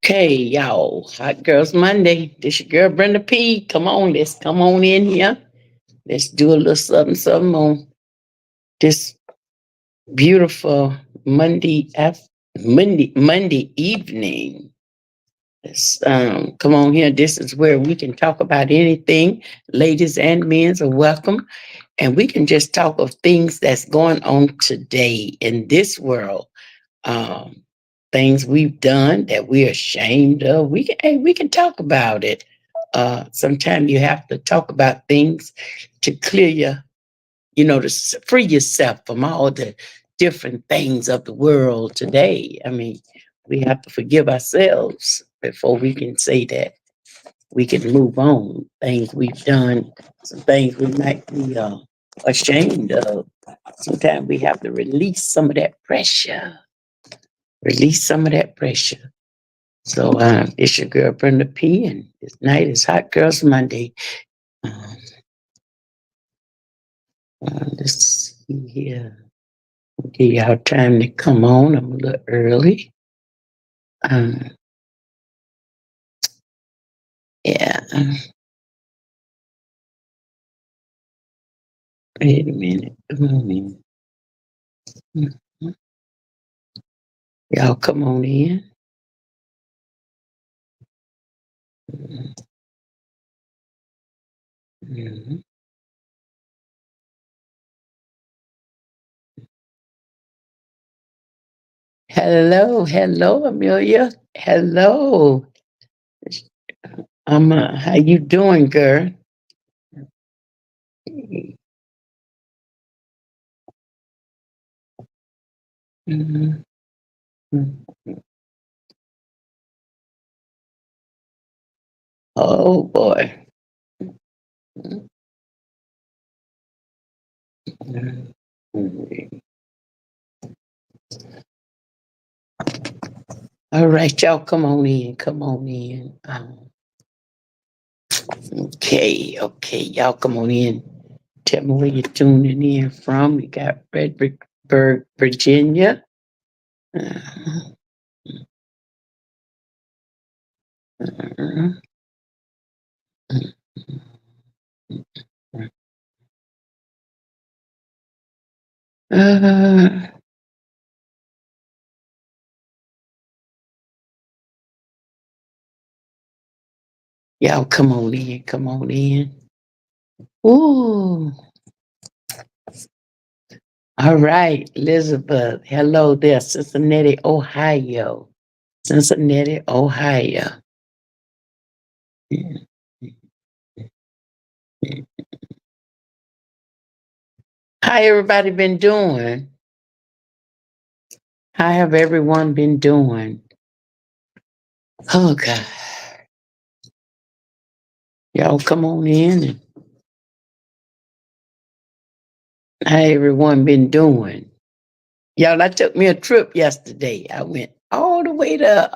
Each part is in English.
Okay, y'all. Hot Girls Monday. This your girl Brenda P. Come on, let's come on in here. Let's do a little something on this beautiful Monday evening. Let's come on here. This is where we can talk about anything. Ladies and men are welcome. And we can just talk of things that's going on today in this world. um, Things we've done that we're ashamed of. We can talk about it. Sometimes you have to talk about things to clear to free yourself from all the different things of the world today. I mean, we have to forgive ourselves before we can say that we can move on. Things we've done, some things we might be ashamed of. Sometimes we have to release some of that pressure. Release some of that pressure. So it's your girl Brenda P, and this night is Hot Girls Monday. Um, let's see here. Give y'all time to come on. I'm a little early. Um, yeah. Wait a minute. Come on in. Mhm. Y'all come on in. Mhm. Hello, hello, Amelia. Hello. How you doing, girl? Mhm. Oh boy. All right, y'all, come on in. Come on in. Okay, y'all, come on in. Tell me where you're tuning in from. We got Redburg, Virginia. Uh, uh, uh, y'all, come on in. Come on in. Ooh. All right, Elizabeth. Hello there, Cincinnati, Ohio. Cincinnati, Ohio. How everybody been doing? How have everyone been doing? Oh God. Y'all come on in and how everyone been doing? Y'all, I took me a trip yesterday. I went all the way to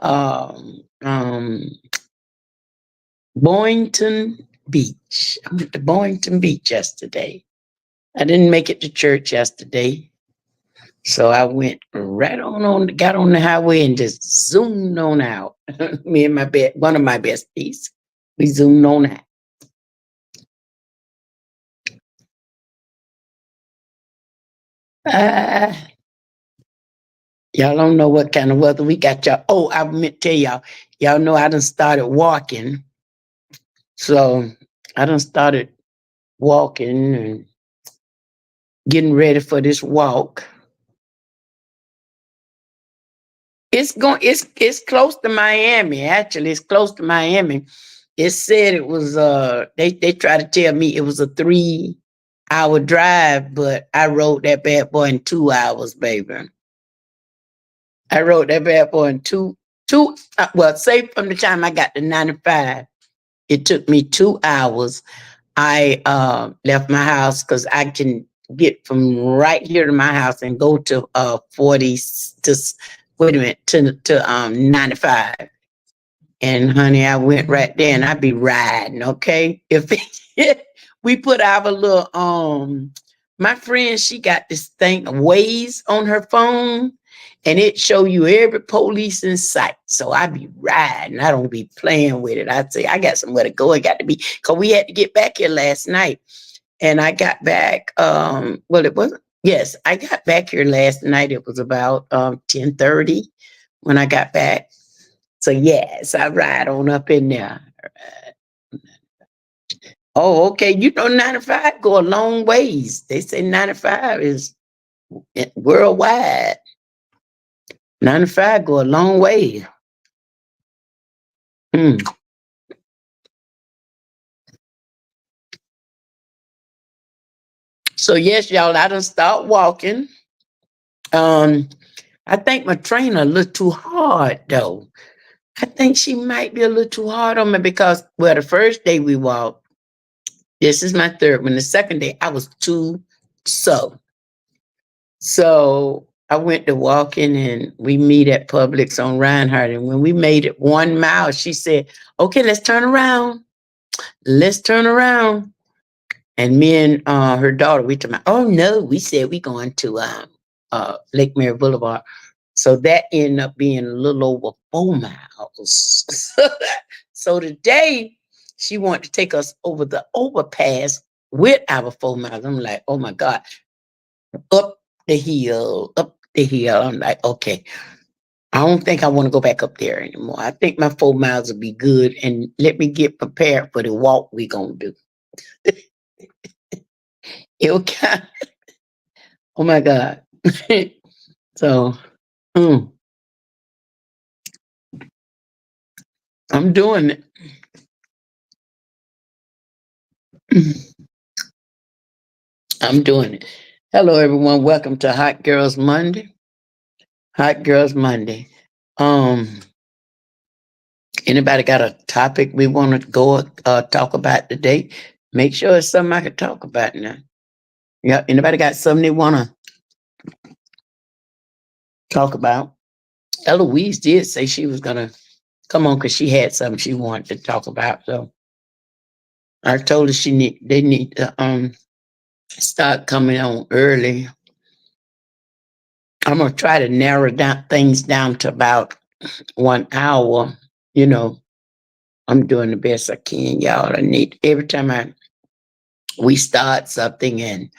Boynton Beach. I went to Boynton Beach yesterday. I didn't make it to church yesterday. So I went right got on the highway and just zoomed on out. Me and one of my besties. We zoomed on out. Uh, y'all don't know what kind of weather we got, y'all. Oh, I meant to tell y'all. Y'all know I done started walking. So I done started walking and getting ready for this walk. It's close to Miami. Actually, it's close to Miami. It said it was they tried to tell me it was a 3 hour drive, but I rode that bad boy in 2 hours, baby. I rode that bad boy in well, say from the time I got to 95, it took me 2 hours. I left my house because I can get from right here to my house and go to 40 to wait a minute to 95. And honey, I went right there and I be riding, okay? If we put our little my friend, she got this thing Waze on her phone. and it show you every police in sight. So I be riding. I don't be playing with it. I say I got somewhere to go. It got to be because we had to get back here last night, and I got back. Well, it wasn't. Yes, I got back here last night. It was about 10:30 when I got back. So yes, I ride on up in there. Oh, okay. You know, 95 go a long ways. They say 95 is worldwide. 95 go a long way. Hmm. So yes, y'all, I done start walking. Um, I think my trainer a little too hard though. I think she might be a little too hard on me because well, the first day we walked, this is my third one. The second day I was too so. So I went to walking and we meet at Publix on Reinhardt. And when we made it 1 mile, she said, okay, let's turn around. Let's turn around. And me and her daughter, we told, oh no, we said we going to Lake Mary Boulevard. So that ended up being a little over 4 miles. So today she wanted to take us over the overpass with our 4 miles. I'm like, oh my God, up the hill, up the hill. I'm like, okay, I don't think I want to go back up there anymore. I think my 4 miles will be good and let me get prepared for the walk we gonna do. Okay. Oh my God. So mm, I'm doing it. I'm doing it. Hello, everyone. Welcome to Hot Girls Monday. Hot Girls Monday. Um, Anybody got a topic we want to go talk about today? Make sure it's something I can talk about now. Yeah. Anybody got something they want to talk about? Eloise did say she was gonna come on because she had something she wanted to talk about. So I told her they need to start coming on early. I'm gonna try to narrow down things down to about 1 hour. You know, I'm doing the best I can, y'all. I need every time we start something and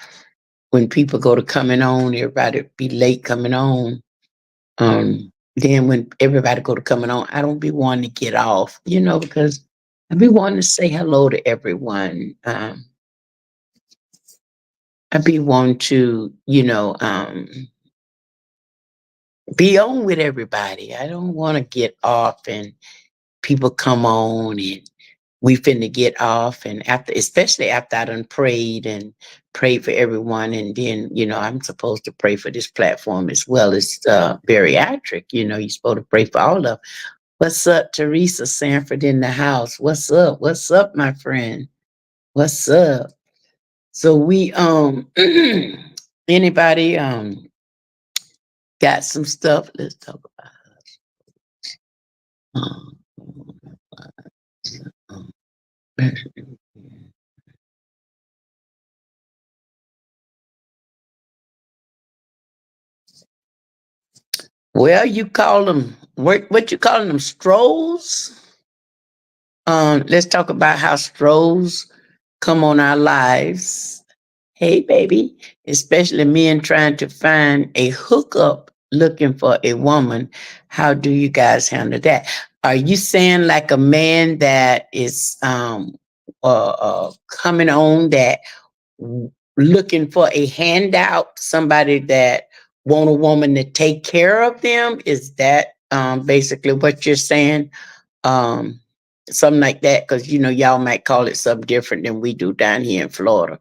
when people go to coming on, everybody be late coming on. Then when everybody go to coming on, I don't be wanting to get off, because I be wanting to say hello to everyone. I be wanting to, be on with everybody. I don't want to get off and people come on and we finna get off and after, especially after I done prayed and prayed for everyone. And then, I'm supposed to pray for this platform as well as bariatric. You're supposed to pray for all of. What's up, Teresa Sanford in the house? What's up? What's up, my friend? What's up? So we anybody got some stuff? Let's talk about um, well, you call them what you calling them strolls? Let's talk about how strolls come on our lives. Hey, baby, especially men trying to find a hookup looking for a woman. How do you guys handle that? Are you saying like a man that is coming on that looking for a handout, somebody that want a woman to take care of them? Is that basically what you're saying? Um, Something like that, because y'all might call it something different than we do down here in Florida.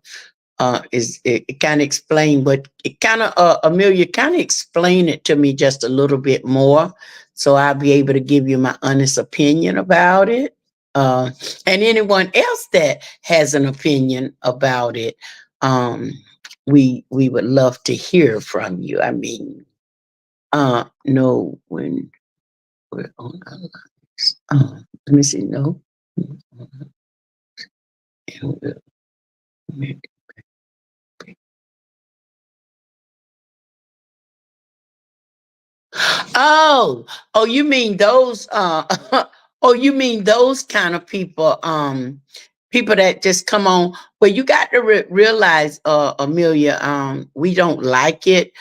Is it kind of explain, but it kind of Amelia kind of explain it to me just a little bit more, so I'll be able to give you my honest opinion about it. Uh, and anyone else that has an opinion about it, um, we would love to hear from you. I mean, no, when we're on our lives. Let me see. No. Oh, oh, you mean those oh, you mean those kind of people, people that just come on. Well, you got to realize, Amelia, we don't like it.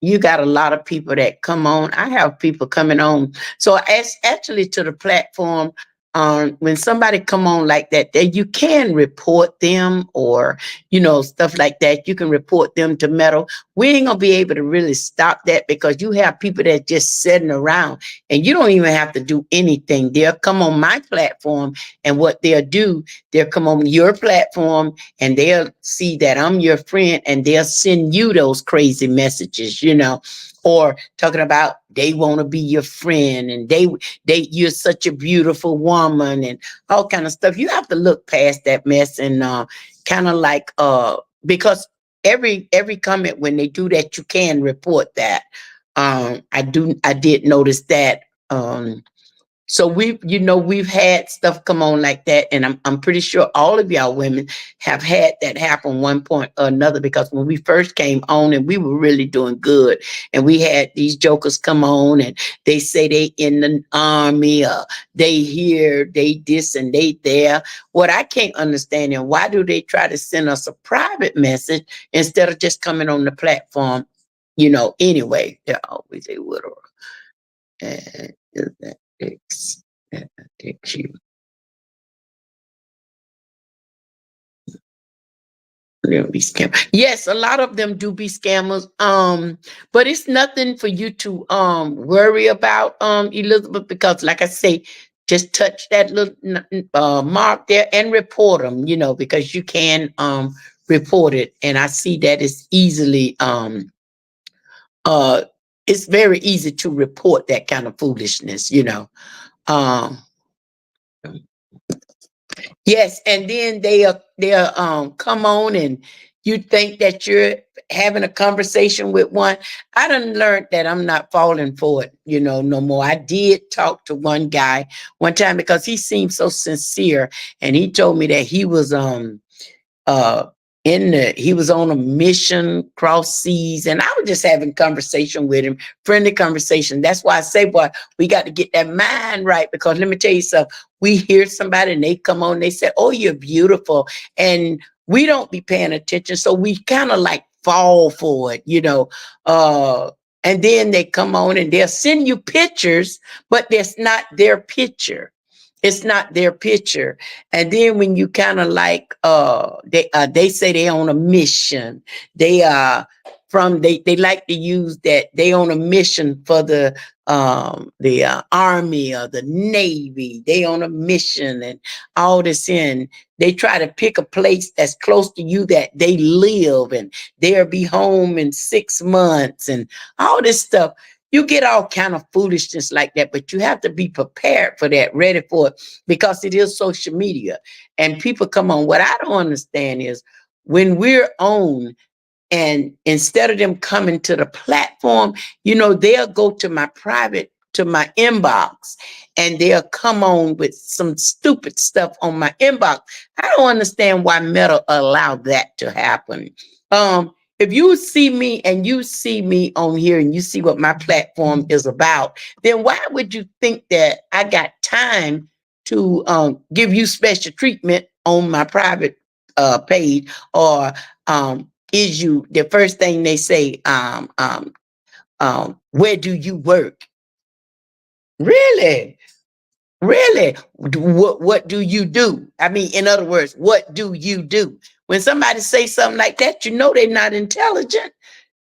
You got a lot of people that come on. I have people coming on. So as actually to the platform, when somebody come on like that, then you can report them, or stuff like that. You can report them to Metal. We ain't gonna be able to really stop that, because you have people that just sitting around, and you don't even have to do anything. They'll come on my platform, and what they'll do, they'll come on your platform, and they'll see that I'm your friend, and they'll send you those crazy messages, or talking about they want to be your friend, and they you're such a beautiful woman, and all kind of stuff. You have to look past that mess, and kind of like, because every comment when they do that, you can report that. I did notice that. So we've had stuff come on like that, and I'm pretty sure all of y'all women have had that happen one point or another, because when we first came on and we were really doing good, and we had these jokers come on, and they say they in the army, or they here, they this and they there. What I can't understand, and why do they try to send us a private message instead of just coming on the platform? Anyway, they always say whatever. And that takes that takes you. They'll be scam. Yes, a lot of them do be scammers. But it's nothing for you to worry about, Elizabeth, because like I say, just touch that little mark there and report them. Because you can report it, and I see that it's easily uh it's very easy to report that kind of foolishness. Um, Yes, and then they'll come on, and you think that you're having a conversation with one. I done learned that I'm not falling for it, no more. I did talk to one guy one time, because he seemed so sincere, and he told me that he was uh he was on a mission cross seas, and I was just having conversation with him, friendly conversation. That's why I say, boy, we got to get that mind right, because let me tell you something. We hear somebody and they come on, they say, oh, you're beautiful, and we don't be paying attention, so we kind of like fall for it. And then they come on and they'll send you pictures, but that's not their picture. It's not their picture. And then when you kind of like, they say they on a mission. They they like to use that they on a mission for the army or the navy. They on a mission and all this in. They try to pick a place that's close to you that they live, and they'll be home in 6 months and all this stuff. You get all kind of foolishness like that, but you have to be prepared for that, ready for it, because it is social media, and people come on. What I don't understand is when we're on, and instead of them coming to the platform, they'll go to my private, to my inbox, and they'll come on with some stupid stuff on my inbox. I don't understand why Meta allowed that to happen. If you see me and you see me on here and you see what my platform is about, then why would you think that I got time to give you special treatment on my private page, or is you the first thing they say, where do you work? Really? Really? What do you do? I mean, in other words, what do you do? When somebody say something like that, they're not intelligent.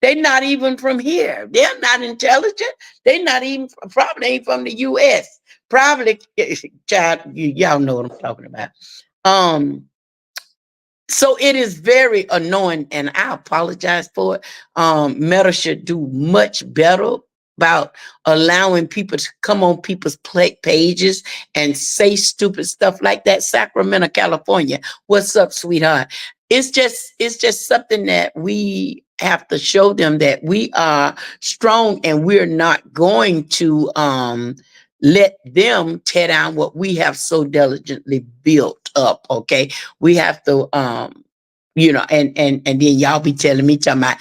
They're not even from here. They're not intelligent. They're not even, probably ain't from the US. Probably, child, y'all know what I'm talking about. Um, so it is very annoying, and I apologize for it. Meta should do much better about allowing people to come on people's pages and say stupid stuff like that. Sacramento, California, what's up, sweetheart? It's just something that we have to show them, that we are strong, and we're not going to let them tear down what we have so diligently built up. Okay, we have to and then y'all be telling me, talking about,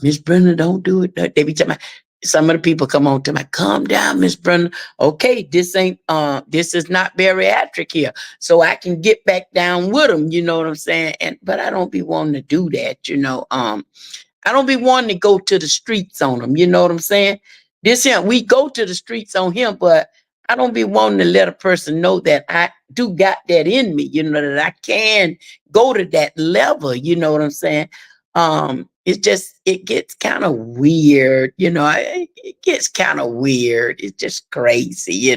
Miss Brenda, don't do it. They be talking about, some of the people come on to me, calm down, Miss Brenda. Okay, this is not bariatric here. So I can get back down with them, you know what I'm saying? But I don't be wanting to do that. I don't be wanting to go to the streets on them. You know what I'm saying? This here, we go to the streets on him, but I don't be wanting to let a person know that I do got that in me, that I can go to that level. You know what I'm saying? It gets kind of weird, it gets kind of weird. It's just crazy.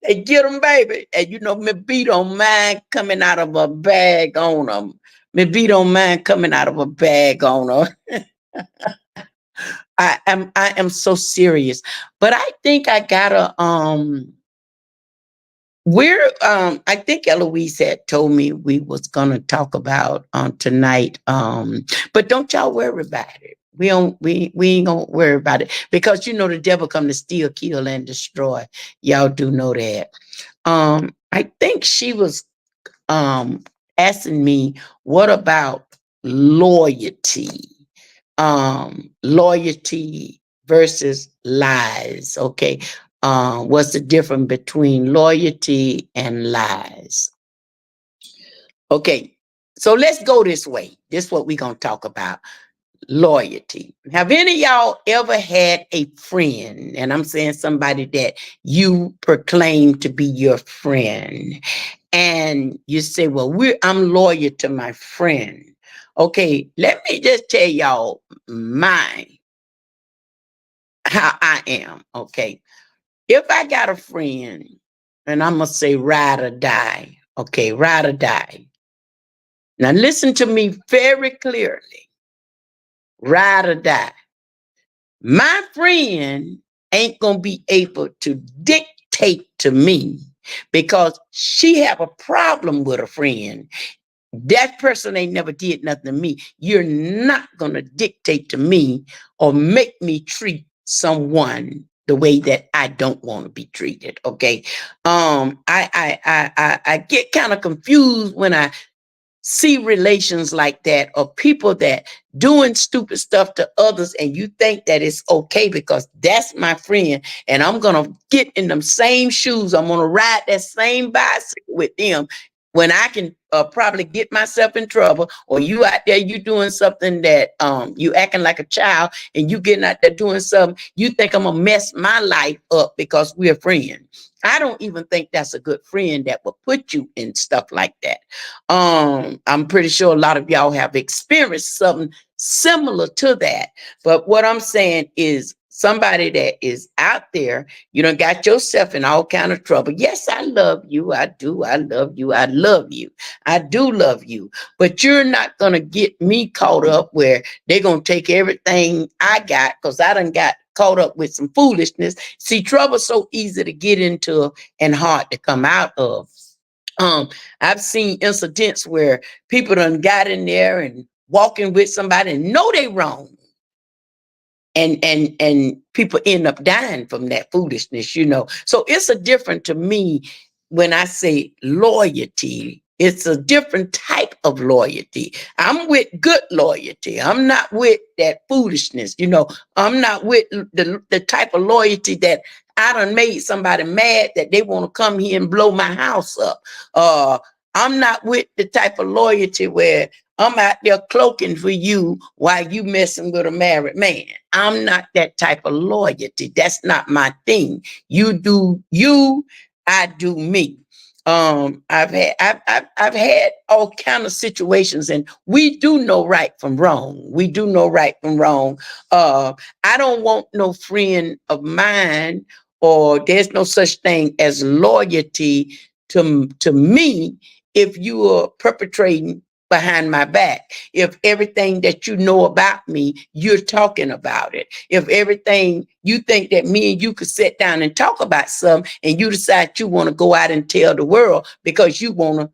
They get them, baby. And me beat on mine coming out of a bag on them. Me beat on mine coming out of a bag on her. I am so serious. But I think I gotta I think Eloise had told me we was gonna talk about tonight. But don't y'all worry about it. We ain't gonna worry about it because the devil come to steal, kill, and destroy. Y'all do know that. I think she was asking me, what about loyalty? Loyalty versus lies. Okay. What's the difference between loyalty and lies? Okay. So let's go this way. This is what we're gonna talk about. Loyalty. Have any of y'all ever had a friend, and I'm saying somebody that you proclaim to be your friend, and you say, well, I'm loyal to my friend. Okay, let me just tell y'all how I am. Okay, if I got a friend, and I'm gonna say ride or die. Okay, ride or die. Now listen to me very clearly. Ride or die. My friend ain't gonna be able to dictate to me because she have a problem with a friend. That person ain't never did nothing to me. You're not gonna dictate to me or make me treat someone the way that I don't want to be treated. Okay. I get kind of confused when I see relations like that, or people that doing stupid stuff to others, and you think that it's okay because that's my friend, and I'm gonna get in them same shoes, I'm gonna ride that same bicycle with them when I can probably get myself in trouble, or you out there, you doing something that you acting like a child, and you getting out there doing something, you think I'm gonna mess my life up because we're friends. I don't even think that's a good friend that will put you in stuff like that. I'm pretty sure a lot of y'all have experienced something similar to that. But what I'm saying is somebody that is out there, you done got yourself in all kind of trouble. Yes, I love you. I do. I love you. I love you. I do love you. But you're not going to get me caught up where they're going to take everything I got because I done got caught up with some foolishness. See, trouble's so easy to get into and hard to come out of. I've seen incidents where people done got in there and walking with somebody and know they wrong. And people end up dying from that foolishness. So it's a different to me when I say loyalty. It's a different type of loyalty. I'm with good loyalty. I'm not with that foolishness. I'm not with the type of loyalty that I done made somebody mad that they want to come here and blow my house up. I'm not with the type of loyalty where I'm out there cloaking for you while you messing with a married man. I'm not that type of loyalty. That's not my thing. You do you, I do me. I've had all kind of situations, and we do know right from wrong. We do know right from wrong. I don't want no friend of mine, or there's no such thing as loyalty to me if you are perpetrating behind my back. If everything that you know about me, you're talking about it. If everything you think that me and you could sit down and talk about something, and you decide you want to go out and tell the world because you want to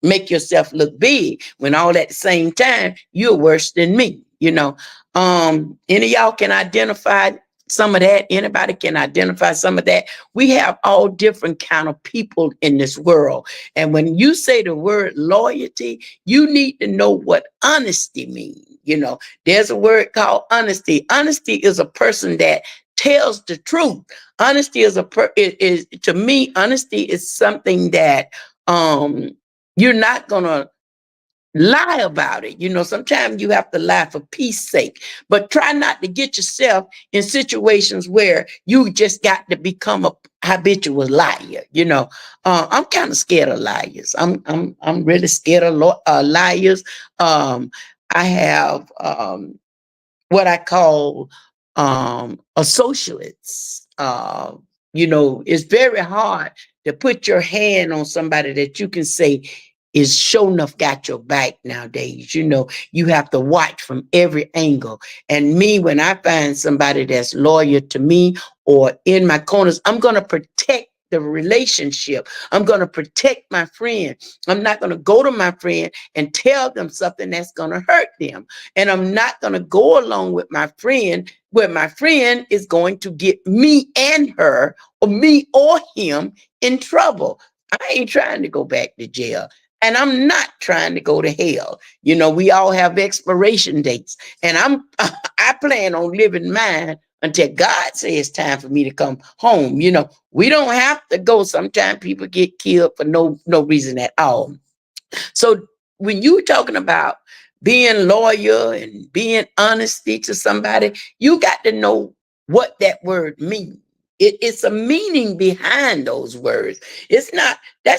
make yourself look big, when all at the same time you're worse than me. Any of y'all can identify some of that? Anybody can identify some of that? We have all different kind of people in this world. And when you say the word loyalty, you need to know what honesty means. You know, there's a word called honesty. Honesty is a person that tells the truth. Honesty is to me, honesty is something that um you're not gonna lie about it. You know, sometimes you have to lie for peace sake, but try not to get yourself in situations where you just got to become a habitual liar. You know, I'm kind of scared of liars. I'm really scared of liars. I have what I call associates. You know, it's very hard to put your hand on somebody that you can say is sure enough got your back nowadays. You know, you have to watch from every angle. And me, when I find somebody that's loyal to me or in my corners, I'm going to protect the relationship. I'm going to protect my friend. I'm not going to go to my friend and tell them something that's going to hurt them. And I'm not going to go along with my friend where my friend is going to get me and her or me or him in trouble. I ain't trying to go back to jail. And I'm not trying to go to hell. You know, we all have expiration dates. And I plan on living mine until God says it's time for me to come home. You know, we don't have to go. Sometimes people get killed for no reason at all. So when you're talking about being loyal and being honesty to somebody, you got to know what that word means. It's a meaning behind those words. That's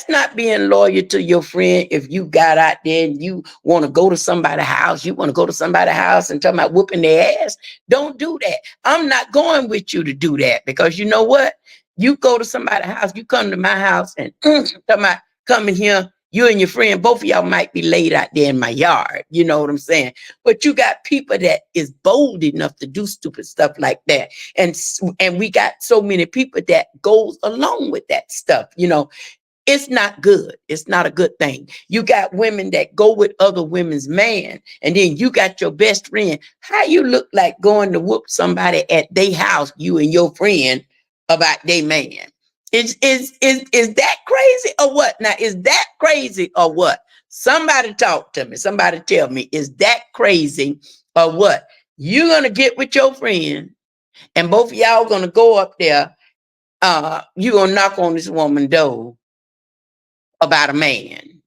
not being loyal to your friend. If you got out there and you want to go to somebody's house, you want to go to somebody's house and talk about whooping their ass. Don't do that. I'm not going with you to do that, because you know what? You go to somebody's house, you come to my house and talk about coming here. You and your friend, both of y'all might be laid out there in my yard. You know what I'm saying? But you got people that is bold enough to do stupid stuff like that. And we got so many people that goes along with that stuff. You know, it's not good. It's not a good thing. You got women that go with other women's man, and then you got your best friend. How you look like going to whoop somebody at their house, you and your friend, about their man? Is that crazy or what? Now, is that crazy or what? Somebody talk to me. Somebody tell me, is that crazy or what? You're gonna get with your friend, and both of y'all gonna go up there. You're gonna knock on this woman's door about a man.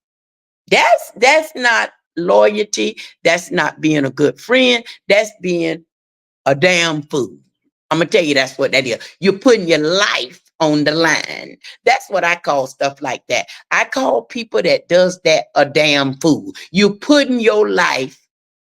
That's not loyalty. That's not being a good friend. That's being a damn fool. I'm gonna tell you that's what that is. You're putting your life on the line. That's what I call stuff like that. I call people that does that a damn fool. You're putting your life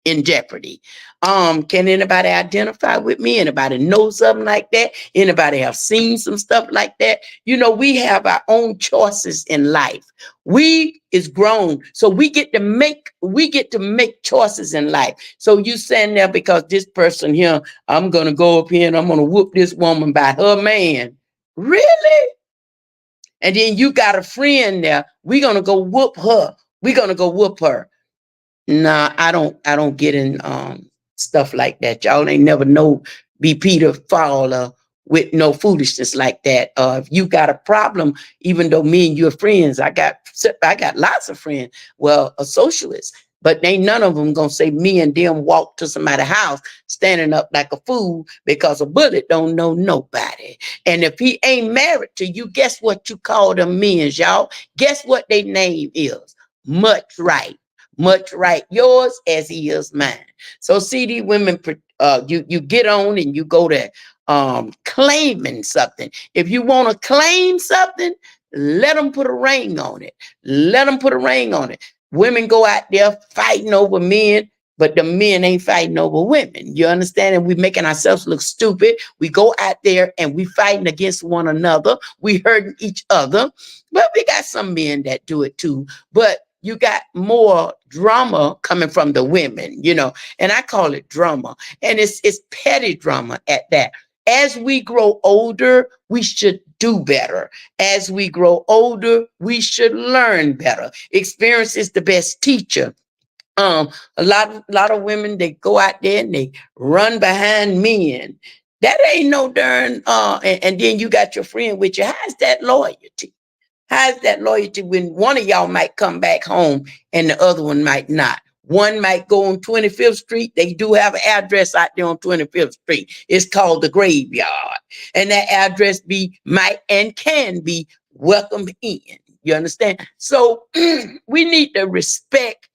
in jeopardy. Can anybody identify with me? Anybody know something like that? Anybody have seen some stuff like that? You know, we have our own choices in life. We is grown, so we get to make choices in life. So you saying there because this person here, I'm gonna go up here and I'm gonna whoop this woman by her man. Really? And then you got a friend there. We're gonna go whoop her. We're gonna go whoop her. Nah, I don't get in stuff like that. Y'all ain't never know be Peter Fowler with no foolishness like that. If you got a problem, even though me and you are friends, I got lots of friends, well, associates, but ain't none of them gonna say me and them walk to somebody's house standing up like a fool because a bullet don't know nobody. And if he ain't married to you, guess what you call them men, y'all? Guess what their name is? Much right. Much right yours as he is mine. So see, these women, you get on and you go to claiming something. If you want to claim something, let them put a ring on it. Let them put a ring on it. Women go out there fighting over men, but the men ain't fighting over women. You understand? And we making ourselves look stupid. We go out there and we fighting against one another. We hurting each other. But we got some men that do it too. But you got more drama coming from the women, you know, and I call it drama. And it's petty drama at that. As we grow older, we should do better. As we grow older, we should learn better. Experience is the best teacher. A lot of women, they go out there and they run behind men. That ain't no darn and then you got your friend with you. How's that loyalty? How's that loyalty when one of y'all might come back home and the other one might not? One might go on 25th Street. They do have an address out there on 25th Street. It's called the Graveyard. And that address might and can be welcome in. You understand? So we need to respect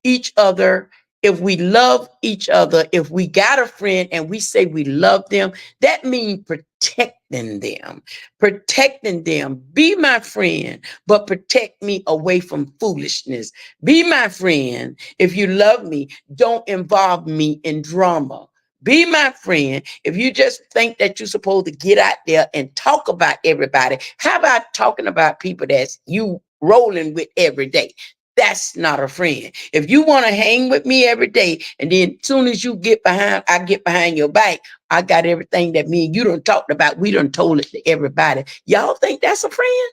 each other. If we love each other, if we got a friend and we say we love them, that means protecting them. Protecting them. Be my friend, but protect me away from foolishness. Be my friend. If you love me, don't involve me in drama. Be my friend. If you just think that you're supposed to get out there and talk about everybody, how about talking about people that's you rolling with every day? That's not a friend. If you want to hang with me every day, and then as soon as you get behind, I get behind your back, I got everything that me and you done talked about. We done told it to everybody. Y'all think that's a friend?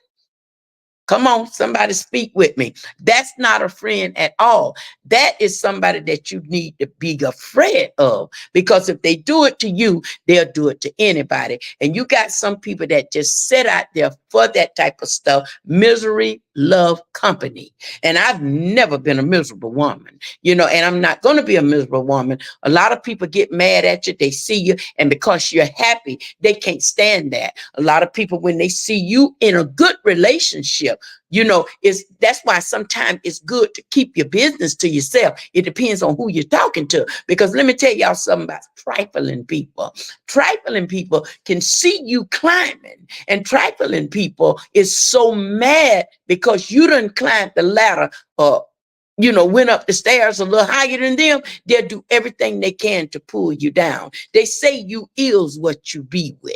Come on, somebody speak with me. That's not a friend at all. That is somebody that you need to be afraid of, because if they do it to you, they'll do it to anybody. And you got some people that just sit out there for that type of stuff. Misery love company. And I've never been a miserable woman, and I'm not going to be a miserable woman. A lot of people get mad at you. They see you, and because you're happy, they can't stand that. A lot of people, when they see you in a good relationship, that's why sometimes it's good to keep your business to yourself. It depends on who you're talking to. Because let me tell y'all something about trifling people. Trifling people can see you climbing, and trifling people is so mad because you done climbed the ladder, went up the stairs a little higher than them. They'll do everything they can to pull you down. They say you is what you be with.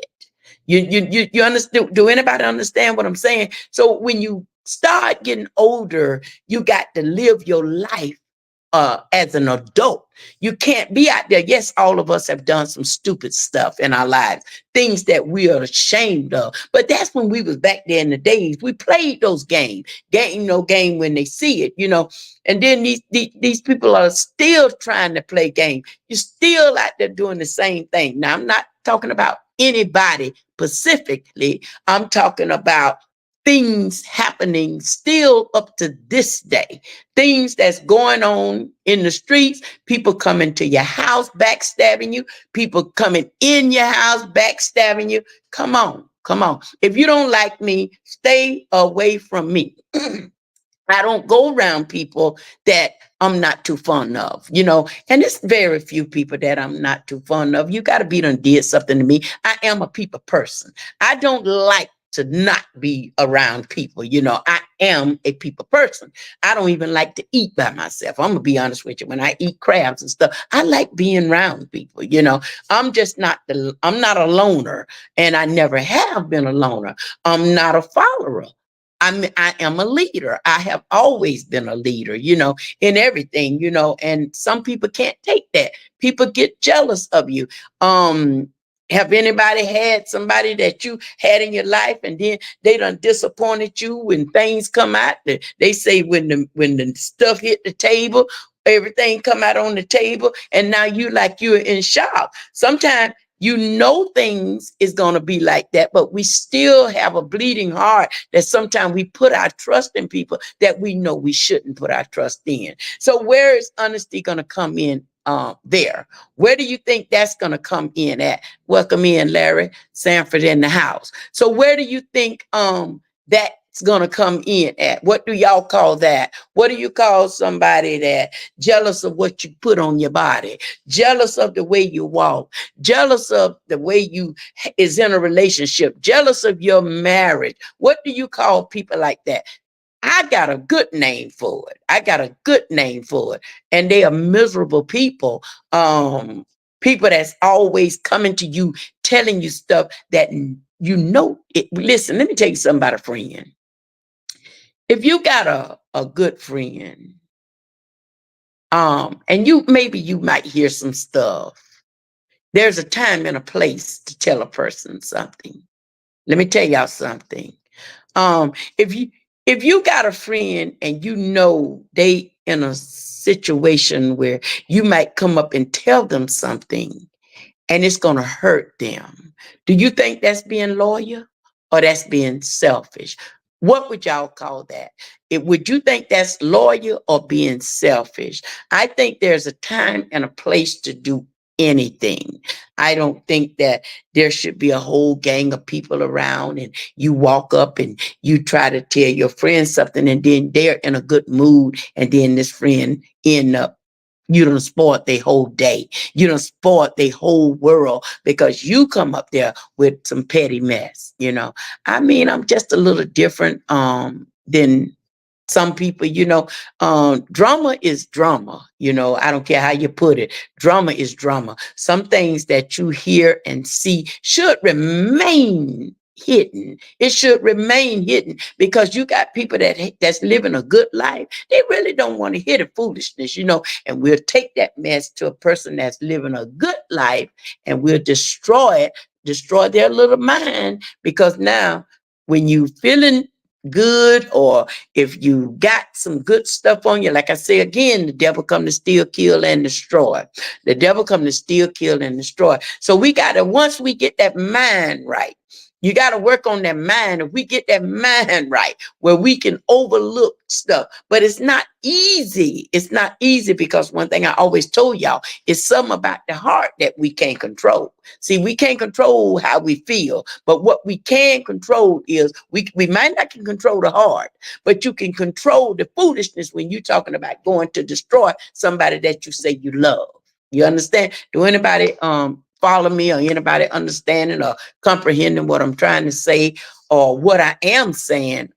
You understand? Do anybody understand what I'm saying? So when you start getting older, you got to live your life as an adult. You can't be out there. Yes, all of us have done some stupid stuff in our lives, things that we are ashamed of. But that's when we was back there in the days. We played those games. Game when they see it, And then these people are still trying to play game. You're still out there doing the same thing. Now, I'm not talking about anybody specifically. I'm talking about things happening still up to this day. Things that's going on in the streets, people coming to your house backstabbing you, people coming in your house backstabbing you. Come on, come on. If you don't like me, stay away from me. I don't go around people that I'm not too fond of, and it's very few people that I'm not too fond of. You got to be done did something to me. I am a people person. I don't like to not be around people. I am a people person. I don't even like to eat by myself. I'm gonna be honest with you. When I eat crabs and stuff, I like being around people. I'm not a loner, and I never have been a loner. I'm not a follower. I am a leader. I have always been a leader, in everything, and some people can't take that. People get jealous of you. Have anybody had somebody that you had in your life and then they done disappointed you when things come out? They say when the stuff hit the table, everything come out on the table, and now you're in shock. Sometimes things is going to be like that, but we still have a bleeding heart that sometimes we put our trust in people that we know we shouldn't put our trust in. So where is honesty going to come in there? Where do you think that's going to come in at? Welcome in, Larry Sanford in the house. So where do you think that's going to come in at? What do y'all call that? What do you call somebody that jealous of what you put on your body, jealous of the way you walk, jealous of the way you is in a relationship, jealous of your marriage? What do you call people like that? I got a good name for it. I got a good name for it. And they are miserable people. People that's always coming to you, telling you stuff that it. Listen, let me tell you something about a friend. If you got a good friend, and maybe you might hear some stuff. There's a time and a place to tell a person something. Let me tell y'all something. Um, if you got a friend and they in a situation where you might come up and tell them something, and it's going to hurt them. Do you think that's being loyal or that's being selfish? What would y'all call that? Would you think that's loyal or being selfish? I think there's a time and a place to do anything. I don't think that there should be a whole gang of people around and you walk up and you try to tell your friend something and then they're in a good mood and then this friend end up, you done spoiled their whole day. You done spoiled their whole world because you come up there with some petty mess, you know. I mean, I'm just a little different than some people, you know. Drama is drama, you know. I don't care how you put it. Drama is drama. Some things that you hear and see should remain hidden. It should remain hidden because you got people that's living a good life. They really don't want to hear the foolishness, you know. And we'll take that mess to a person that's living a good life and we'll destroy their little mind because now when you feeling good or if you got some good stuff on you, like I say again, the devil come to steal, kill, and destroy. The devil come to steal, kill, and destroy. So we gotta, once we get that mind right, you got to work on that mind. If we get that mind right, where we can overlook stuff, but it's not easy. It's not easy because one thing I always told y'all is something about the heart that we can't control. See, we can't control how we feel, but what we can control is we might not can control the heart, but you can control the foolishness when you're talking about going to destroy somebody that you say you love. You understand? Do anybody follow me or anybody understanding or comprehending what I'm trying to say or what I am saying?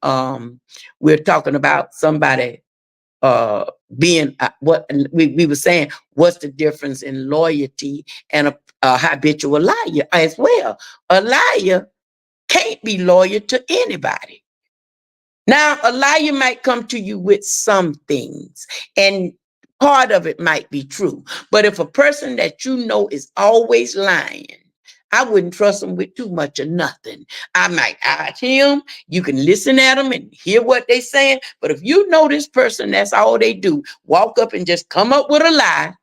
We're talking about somebody uh being what we were saying, what's the difference in loyalty and a habitual liar as well. A liar can't be loyal to anybody. Now, a liar might come to you with some things, and part of it might be true. But if a person that you know is always lying, I wouldn't trust them with too much of nothing. I might ask him, you can listen at them and hear what they saying. But if you know this person, that's all they do, walk up and just come up with a lie.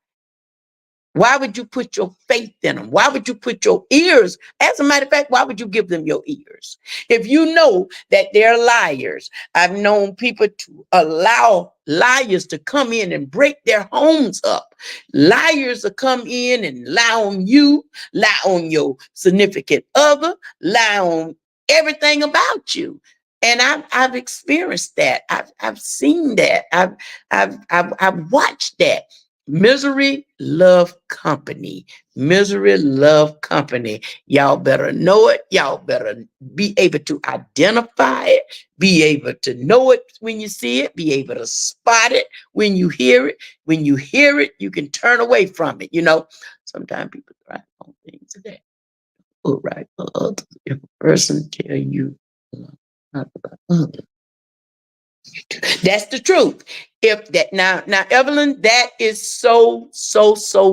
Why would you put your faith in them? Why would you put your ears? As a matter of fact, why would you give them your ears? If you know that they're liars, I've known people to allow liars to come in and break their homes up. Liars to come in and lie on you, lie on your significant other, lie on everything about you. And I've experienced that. I've seen that. I've watched that. Misery love company. Misery love company. Y'all better know it. Y'all better be able to identify it, be able to know it when you see it, be able to spot it when you hear it. When you hear it, you can turn away from it. You know, sometimes people try on things that put right for others. If a person tell you not about others, that's the truth. If that now, Evelyn, that is so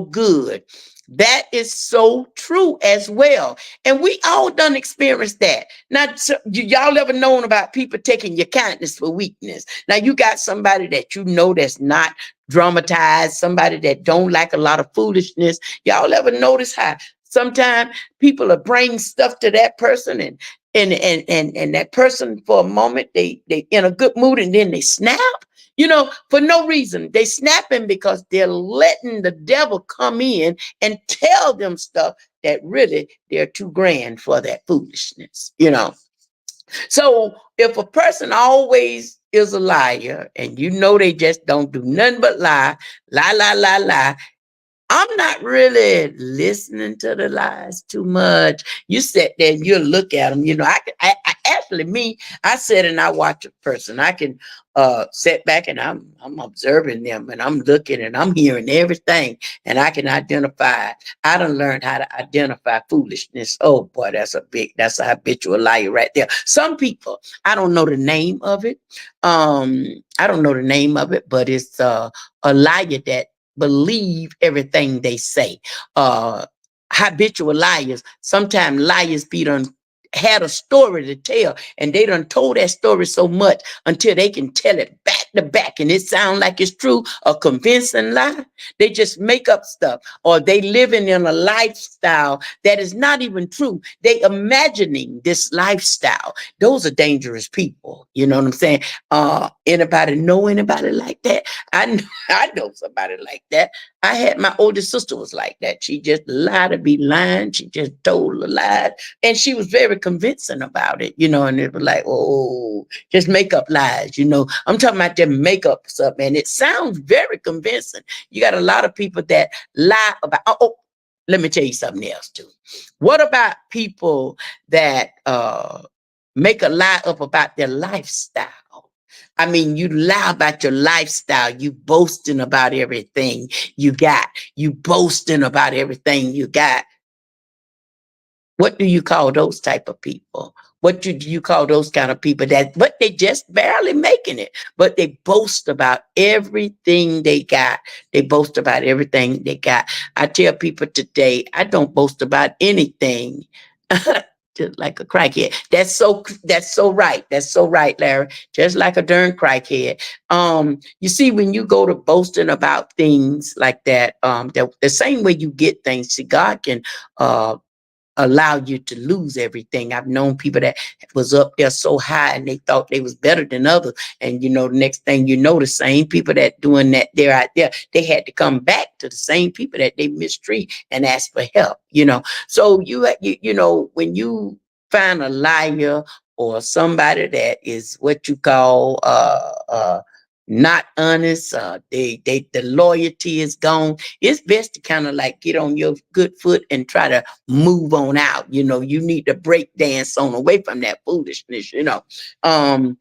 good. That is so true as well. And we all done experienced that. Now, so, y'all ever known about people taking your kindness for weakness? Now, you got somebody that you know that's not dramatized, somebody that don't like a lot of foolishness. Y'all ever notice how sometimes people are bringing stuff to that person and that person for a moment they in a good mood and then they snap, you know, for no reason. They snapping because they're letting the devil come in and tell them stuff that really they're too grand for that foolishness, you know. So if a person always is a liar and you know they just don't do nothing but lie, I'm not really listening to the lies too much. You sit there and you look at them. You know, I actually me. I sit and I watch a person. I can sit back and I'm observing them and I'm looking and I'm hearing everything and I can identify. I done learned how to identify foolishness. Oh boy, that's a habitual liar right there. Some people I don't know the name of it. I don't know the name of it, but it's a liar that believe everything they say. Habitual liars. Sometimes liars be done had a story to tell, and they done told that story so much until they can tell it back to back, and it sounds like it's true, a convincing lie. They just make up stuff, or they living in a lifestyle that is not even true. They imagining this lifestyle. Those are dangerous people. You know what I'm saying? Anybody know anybody like that? I know, I know somebody like that. I had my oldest sister was like that. She just lied to be lying. She just told a lie, and she was very convincing about it, and it was like, oh, just make up lies. I'm talking about them make up stuff, and it sounds very convincing. You got a lot of people that lie about, let me tell you something else too. What about people that make a lie up about their lifestyle? I mean, you lie about your lifestyle. You boasting about everything you got. You boasting about everything you got. What do you call those type of people? What do you call those kind of people but they just barely making it, but they boast about everything they got. They boast about everything they got. I tell people today, I don't boast about anything. Just like a crackhead. That's so right. That's so right, Larry. Just like a darn crackhead. You see, when you go to boasting about things like that, the same way you get things, see, God can uh allow you to lose everything. I've known people that was up there so high and they thought they was better than others. And the next thing you know, the same people that doing that they're out there, they had to come back to the same people that they mistreat and ask for help. So when you find a liar or somebody that is what you call not honest, the loyalty is gone. It's best to kind of like get on your good foot and try to move on out. You need to break dance on away from that foolishness. Um,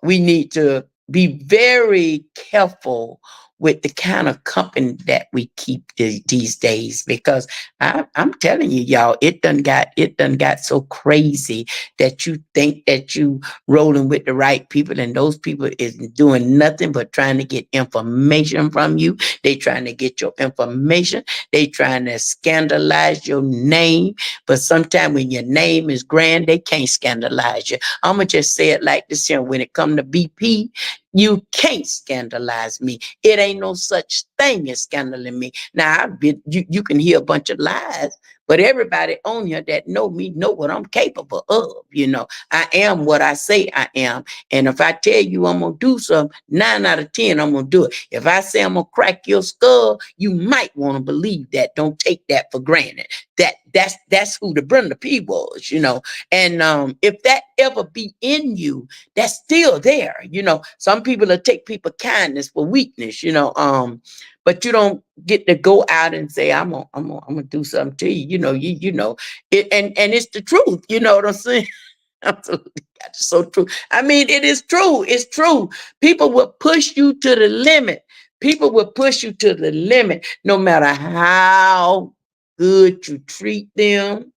we need to be very careful with the kind of company that we keep these days, because I'm telling you, y'all, it done got so crazy that you think that you rolling with the right people, and those people is doing nothing but trying to get information from you. They trying to get your information. They trying to scandalize your name. But sometimes when your name is grand, they can't scandalize you. I'm gonna just say it like this here. When it come to BP, you can't scandalize me. It ain't no such thing as scandaling me. Now, you can hear a bunch of lies, but everybody on here that know me know what I'm capable of. I am what I say I am. And if I tell you I'm gonna do something, 9 out of 10, I'm gonna do it. If I say I'm gonna crack your skull, you might want to believe that. Don't take that for granted. That's who the Brenda P was. And if that ever be in you, that's still there. Some people will take people kindness for weakness. But you don't get to go out and say, I'm gonna do something to you. You know it, and it's the truth. You know what I'm saying? Absolutely. That's so true. I mean, it is true. It's true. People will push you to the limit. People will push you to the limit, no matter how good you treat them.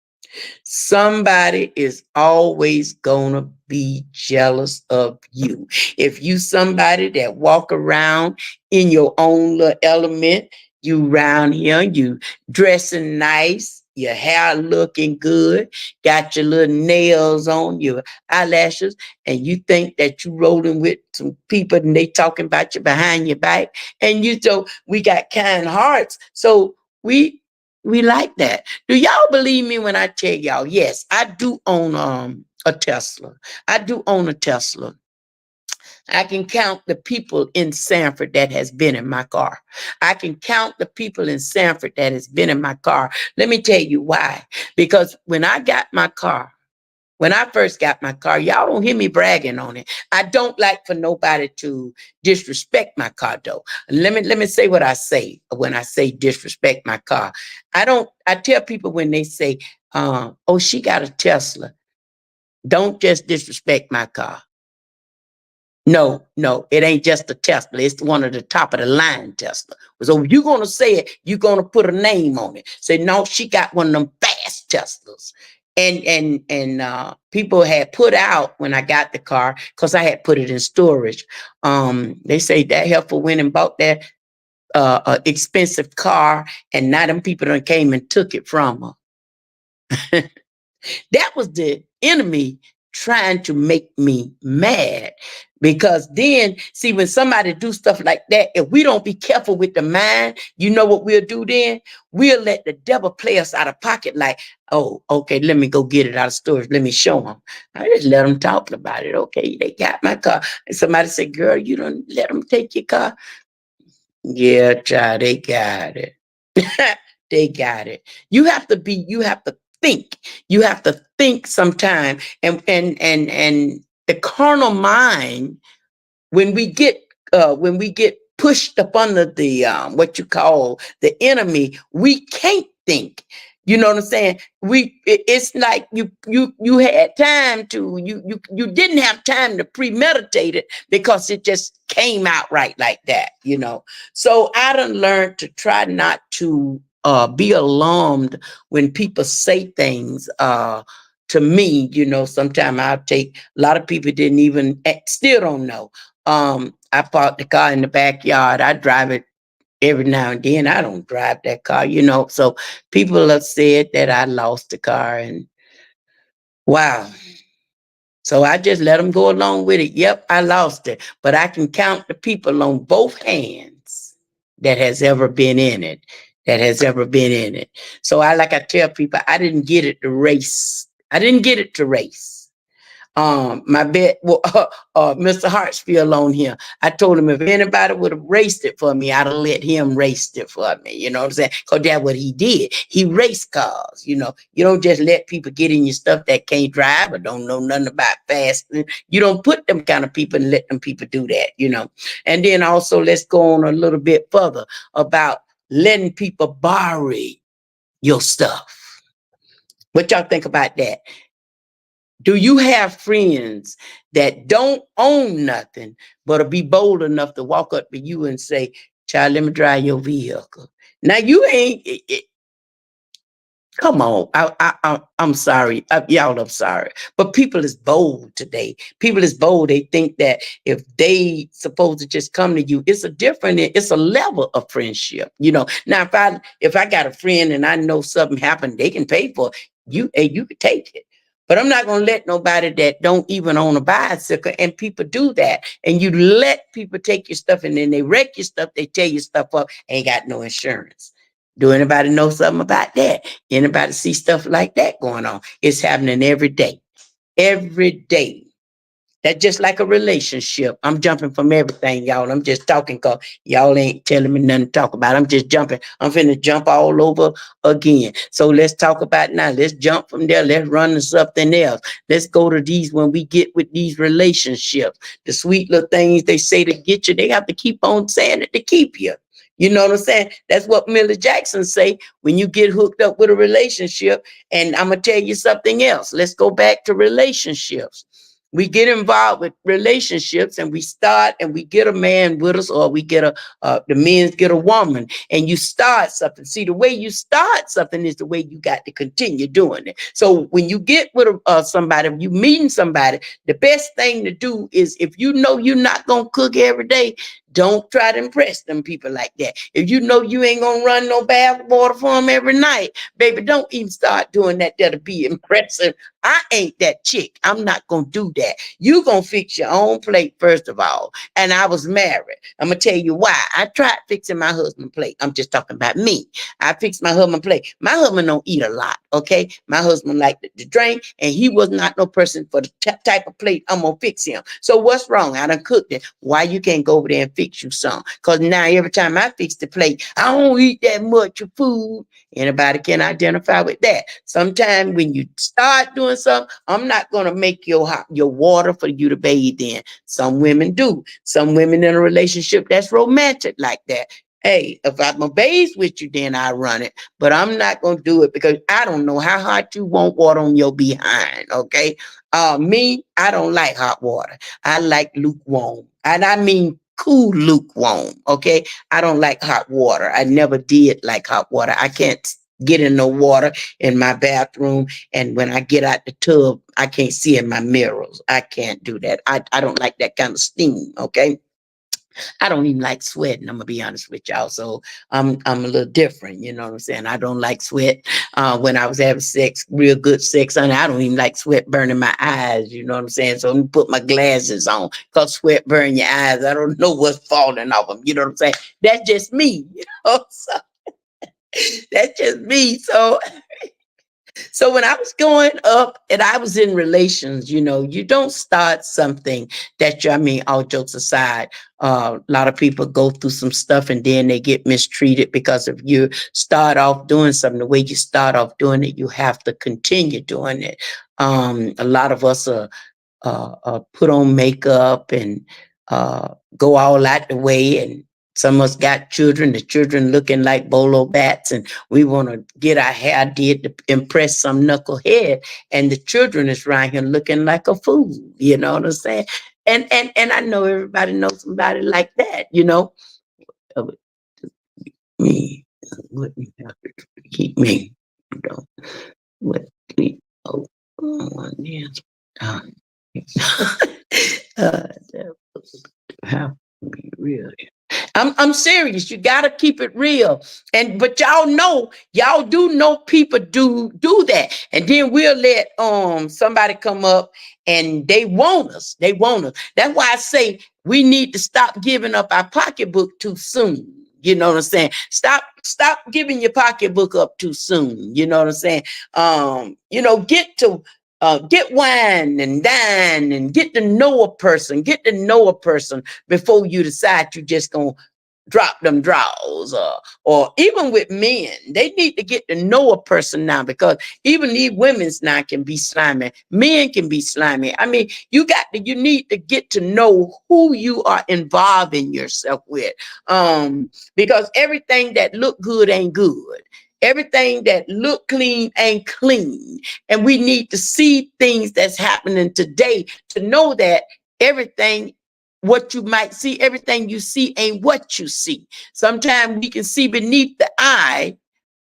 Somebody is always gonna be jealous of you. If you somebody that walk around in your own little element, you round here, you dressing nice, your hair looking good, got your little nails on, your eyelashes, and you think that you rolling with some people and they talking about you behind your back, and we got kind hearts, so we like that. Do y'all believe me when I tell y'all, yes, I do own a Tesla. I do own a Tesla. I can count the people in Sanford that has been in my car. I can count the people in Sanford that has been in my car. Let me tell you why. Because when I first got my car, y'all don't hear me bragging on it. I don't like for nobody to disrespect my car though. Let me say what I say when I say disrespect my car. I tell people when they say, oh, she got a Tesla. Don't just disrespect my car. No, no, it ain't just a Tesla. It's one of the top of the line Tesla. So if you're gonna say it, you're gonna put a name on it. Say, no, she got one of them fast Teslas. And people had put out when I got the car, because I had put it in storage. They say that helpful went and bought that expensive car, and now them people done came and took it from her. That was the enemy trying to make me mad. Because then, see, when somebody do stuff like that, if we don't be careful with the mind, you know what we'll do then? We'll let the devil play us out of pocket like, oh, okay, let me go get it out of storage. Let me show them. I just let them talk about it. Okay, they got my car. And somebody said, girl, you don't let them take your car. Yeah, child, they got it. They got it. You have to think. You have to think sometime. And the carnal mind, when we get pushed up under the what you call the enemy, we can't think. You know what I'm saying? It's like you had time to you didn't have time to premeditate it because it just came out right like that, you know. So I done learned to try not to be alarmed when people say things to me, you know. Sometimes I'll take a lot of people didn't even still don't know. I parked the car in the backyard. I drive it every now and then. I don't drive that car, you know. So people have said that I lost the car, and wow. So I just let them go along with it. Yep, I lost it, but I can count the people on both hands that has ever been in it. That has ever been in it. So like I tell people, I didn't get it to race. I didn't get it to race. My bet, well, Mr. Hartsfield on here. I told him if anybody would have raced it for me, I'd have let him race it for me. You know what I'm saying? Because that's what he did. He raced cars. You know, you don't just let people get in your stuff that can't drive or don't know nothing about fast. You don't put them kind of people and let them people do that, you know. And then also, let's go on a little bit further about letting people borrow your stuff. What y'all think about that? Do you have friends that don't own nothing, but will be bold enough to walk up to you and say, child, let me drive your vehicle? Now you ain't, come on. I'm sorry. Y'all, I'm sorry. But people is bold today. People is bold. They think that if they supposed to just come to you, it's a level of friendship. You know, now if I got a friend and I know something happened, they can pay for it. You can take it. But I'm not going to let nobody that don't even own a bicycle, and people do that. And you let people take your stuff and then they wreck your stuff. They tear your stuff up, ain't got no insurance. Do anybody know something about that? Anybody see stuff like that going on? It's happening every day. Every day. That's just like a relationship. I'm jumping from everything, y'all. I'm just talking because y'all ain't telling me nothing to talk about. I'm just jumping. I'm finna jump all over again. So let's talk about now. Let's jump from there. Let's run to something else. Let's go to these when we get with these relationships. The sweet little things they say to get you, they have to keep on saying it to keep you. You know what I'm saying? That's what Millie Jackson say when you get hooked up with a relationship. And I'm going to tell you something else. Let's go back to relationships. We get involved with relationships and we start and we get a man with us, or we get the men get a woman, and you start something. See, the way you start something is the way you got to continue doing it. So when you get with somebody, you meeting somebody, the best thing to do is, if you know you're not going to cook every day, don't try to impress them people like that. If you know you ain't going to run no bath water for them every night, baby, don't even start doing that. That'll be impressive. I ain't that chick. I'm not going to do that. You going to fix your own plate, first of all. And I was married. I'm going to tell you why. I tried fixing my husband's plate. I'm just talking about me. I fixed my husband's plate. My husband don't eat a lot, okay? My husband liked to drink, and he was not no person for the type of plate I'm going to fix him. So what's wrong? I done cooked it. Why you can't go over there and fix you some? Because now every time I fix the plate, I don't eat that much of food. Anybody can identify with that. Sometimes when you start doing something, I'm not going to make your water for you to bathe in. Some women do. Some women in a relationship that's romantic like that. Hey, if I'm going to bathe with you, then I run it. But I'm not going to do it because I don't know how hot you want water on your behind, okay? Me, I don't like hot water. I like lukewarm. And I mean cool lukewarm, okay? I don't like hot water. I never did like hot water. I can't get in no water in my bathroom. And when I get out the tub, I can't see in my mirrors. I can't do that. I don't like that kind of steam, okay? I don't even like sweating. I'm gonna be honest with y'all. So I'm a little different. You know what I'm saying? I don't like sweat. When I was having sex, real good sex, honey, I don't even like sweat burning my eyes. You know what I'm saying? So I'm gonna put my glasses on because sweat burn your eyes. I don't know what's falling off them. You know what I'm saying? That's just me. You know, so that's just me. So when I was going up and I was in relations, you don't start something that I mean, all jokes aside, a lot of people go through some stuff and then they get mistreated because if you start off doing something, the way you start off doing it, you have to continue doing it. A lot of us are put on makeup and go all out the way. And some of us got children, the children looking like bolo bats, and we want to get our hair did to impress some knucklehead. And the children is right here looking like a fool. You know what I'm saying? And I know everybody knows somebody like that. Uh, Me, what you have to keep me, you know, what we, oh, yes. Uh, that was have to be real. I'm serious. You gotta keep it real. But y'all do know people do that. And then we'll let somebody come up and they want us. They want us. That's why I say we need to stop giving up our pocketbook too soon. You know what I'm saying? Stop giving your pocketbook up too soon. You know what I'm saying? Get wine and dine and get to know a person. Get to know a person before you decide you just gonna drop them draws. Or even with men, they need to get to know a person now because even these women's now can be slimy. Men can be slimy. I mean, you need to get to know who you are involving yourself with. Because everything that look good ain't good. Everything that look clean ain't clean. And we need to see things that's happening today to know that everything what you might see, everything you see ain't what you see. Sometimes we can see beneath the eye,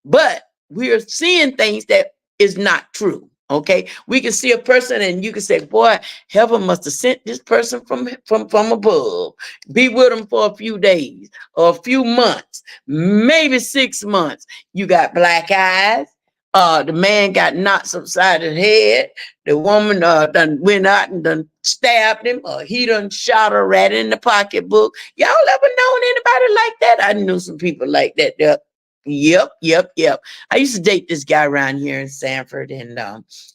but we're seeing things that is not true. Okay, we can see a person and you can say, boy, heaven must have sent this person from above. Be with them for a few days or a few months, maybe 6 months. You got black eyes. The man got knots upside his head. The woman done went out and done stabbed him, or he done shot a rat in the pocketbook. Y'all ever known anybody like that? I knew some people like that. Yep. I used to date this guy around here in Sanford, and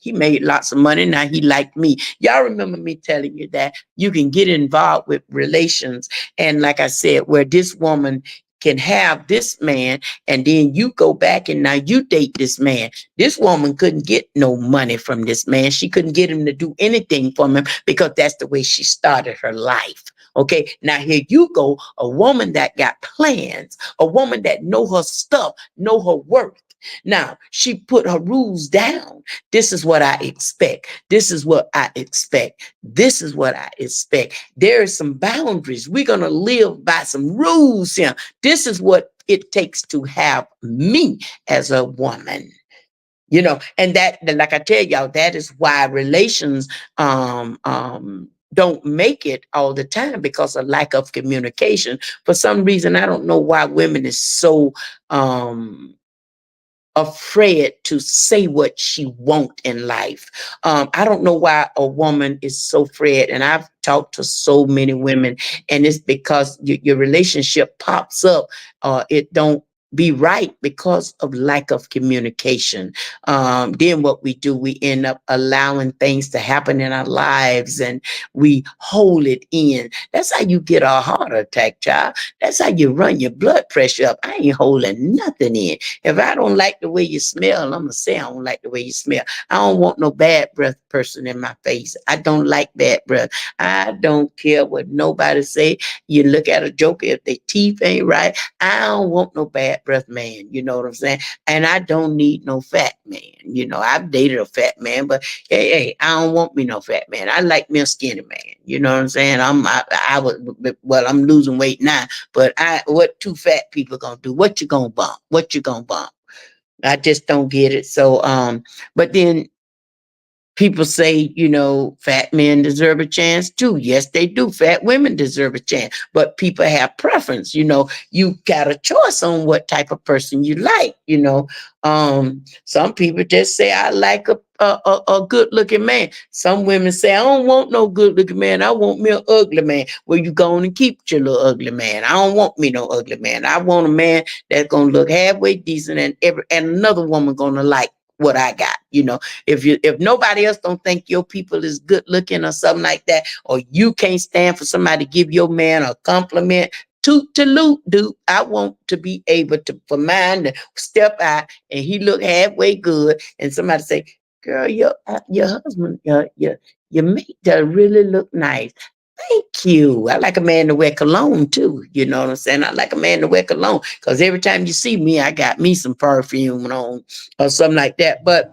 he made lots of money. Now he liked me. Y'all remember me telling you that you can get involved with relations, and like I said, where this woman can have this man, and then you go back and now you date this man. This woman couldn't get no money from this man. She couldn't get him to do anything for him because that's the way she started her life. Okay, now here you go, a woman that got plans, a woman that know her stuff, know her worth. Now she put her rules down. This is what I expect. This is what I expect. This is what I expect. There are some boundaries. We're gonna live by some rules here. This is what it takes to have me as a woman. And that, like I tell y'all, that is why relations don't make it all the time because of lack of communication. For some reason, I don't know why women is so afraid to say what she want in life. I don't know why a woman is so afraid. And I've talked to so many women, and it's because your relationship pops up. It don't be right because of lack of communication. Then what we do, we end up allowing things to happen in our lives and we hold it in. That's how you get a heart attack, child. That's how you run your blood pressure up. I ain't holding nothing in. If I don't like the way you smell, I'm going to say I don't like the way you smell. I don't want no bad breath person in my face. I don't like bad breath. I don't care what nobody say. You look at a joker, if their teeth ain't right, I don't want no bad breath man. You know what I'm saying? And I don't need no fat man. I've dated a fat man, but hey, I don't want me no fat man. I like me a skinny man. You know what I'm saying? I'm losing weight now, but what two fat people gonna do? What you gonna bump? What you gonna bump? I just don't get it. So, but then People say, fat men deserve a chance too. Yes, they do. Fat women deserve a chance, but people have preference. You got a choice on what type of person you like. Some people just say, I like a good looking man. Some women say, I don't want no good looking man. I want me an ugly man. Well, you go on and keep your little ugly man. I don't want me no ugly man. I want a man that's gonna look halfway decent, and another woman gonna like what I got. If nobody else don't think your people is good looking or something like that, or you can't stand for somebody to give your man a compliment, toot to loot, dude. I want to be able to, for mine to step out and he look halfway good, and somebody say, "Girl, your husband, your mate does really look nice." Thank you. I like a man to wear cologne too. You know what I'm saying? I like a man to wear cologne because every time you see me, I got me some perfume on or something like that. But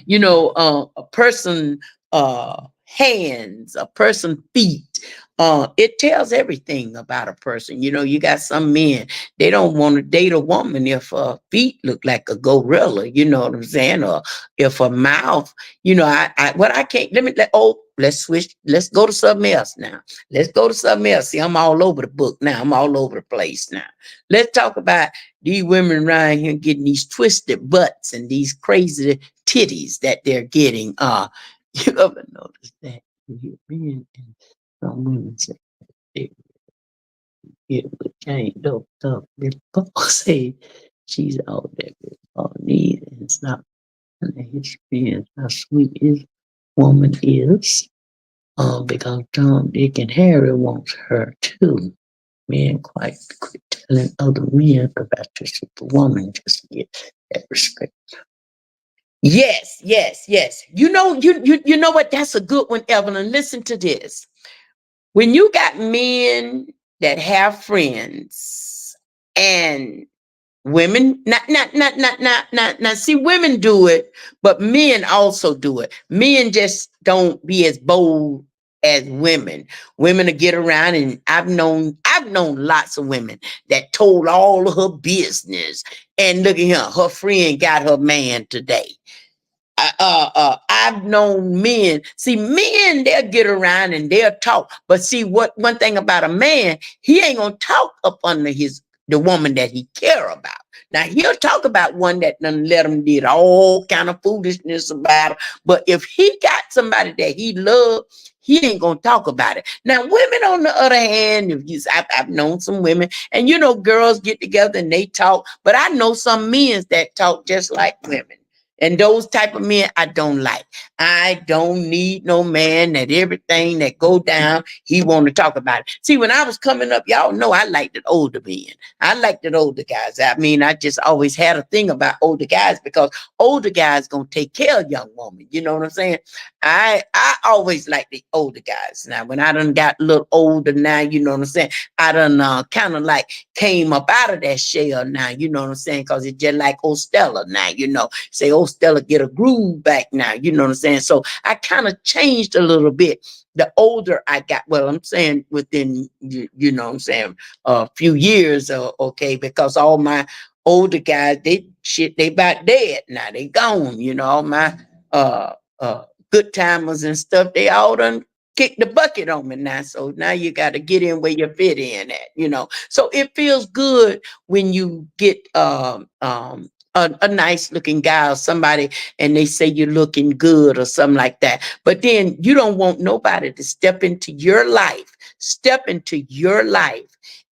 a person hands, a person feet. It tells everything about a person. You got some men, they don't want to date a woman if her feet look like a gorilla, you know what I'm saying? Or if her mouth, I can't, let's switch, let's go to something else now. Let's go to something else. See, I'm all over the book now. I'm all over the place now. Let's talk about these women around here getting these twisted butts and these crazy titties that they're getting. You ever notice that you men and some women say they get with chain doped up. They both say she's out there with all needs and it's not experience how sweet his woman is. Because Tom, Dick, and Harry wants her too. Men quite quit telling other men about your superwoman just to get that respect. Yes, yes, yes. You know what? That's a good one, Evelyn. Listen to this. When you got men that have friends and women, not. See, women do it, but men also do it. Men just don't be as bold as women. Women to get around, and I've known lots of women that told all of her business. And look at her friend got her man today. I've known men. See, men, they'll get around and they'll talk. But see, what one thing about a man, he ain't gonna talk up under the woman that he care about. Now he'll talk about one that done let him did all kind of foolishness about it. But if he got somebody that he love, he ain't gonna talk about it. Now, women, on the other hand, I've known some women, and girls get together and they talk. But I know some men that talk just like women. And those type of men I don't like. I don't need no man that everything that go down, he want to talk about it. See, when I was coming up, y'all know I liked the older men. I liked the older guys. I mean, I just always had a thing about older guys because older guys gonna take care of young woman. You know what I'm saying? I always liked the older guys. Now, when I done got a little older now, you know what I'm saying? I done kind of like came up out of that shell now, you know what I'm saying? Because it's just like old Stella now, say, oh, Stella, get a groove back now, you know what I'm saying? So I kind of changed a little bit. The older I got, well, I'm saying within, you know what I'm saying, a few years, okay, because all my older guys, they about dead now, they gone, all my uh, uh, good timers and stuff, they all done kick the bucket on me now. So now you got to get in where you fit in at. So it feels good when you get a nice looking guy or somebody and they say you're looking good or something like that. But then you don't want nobody to step into your life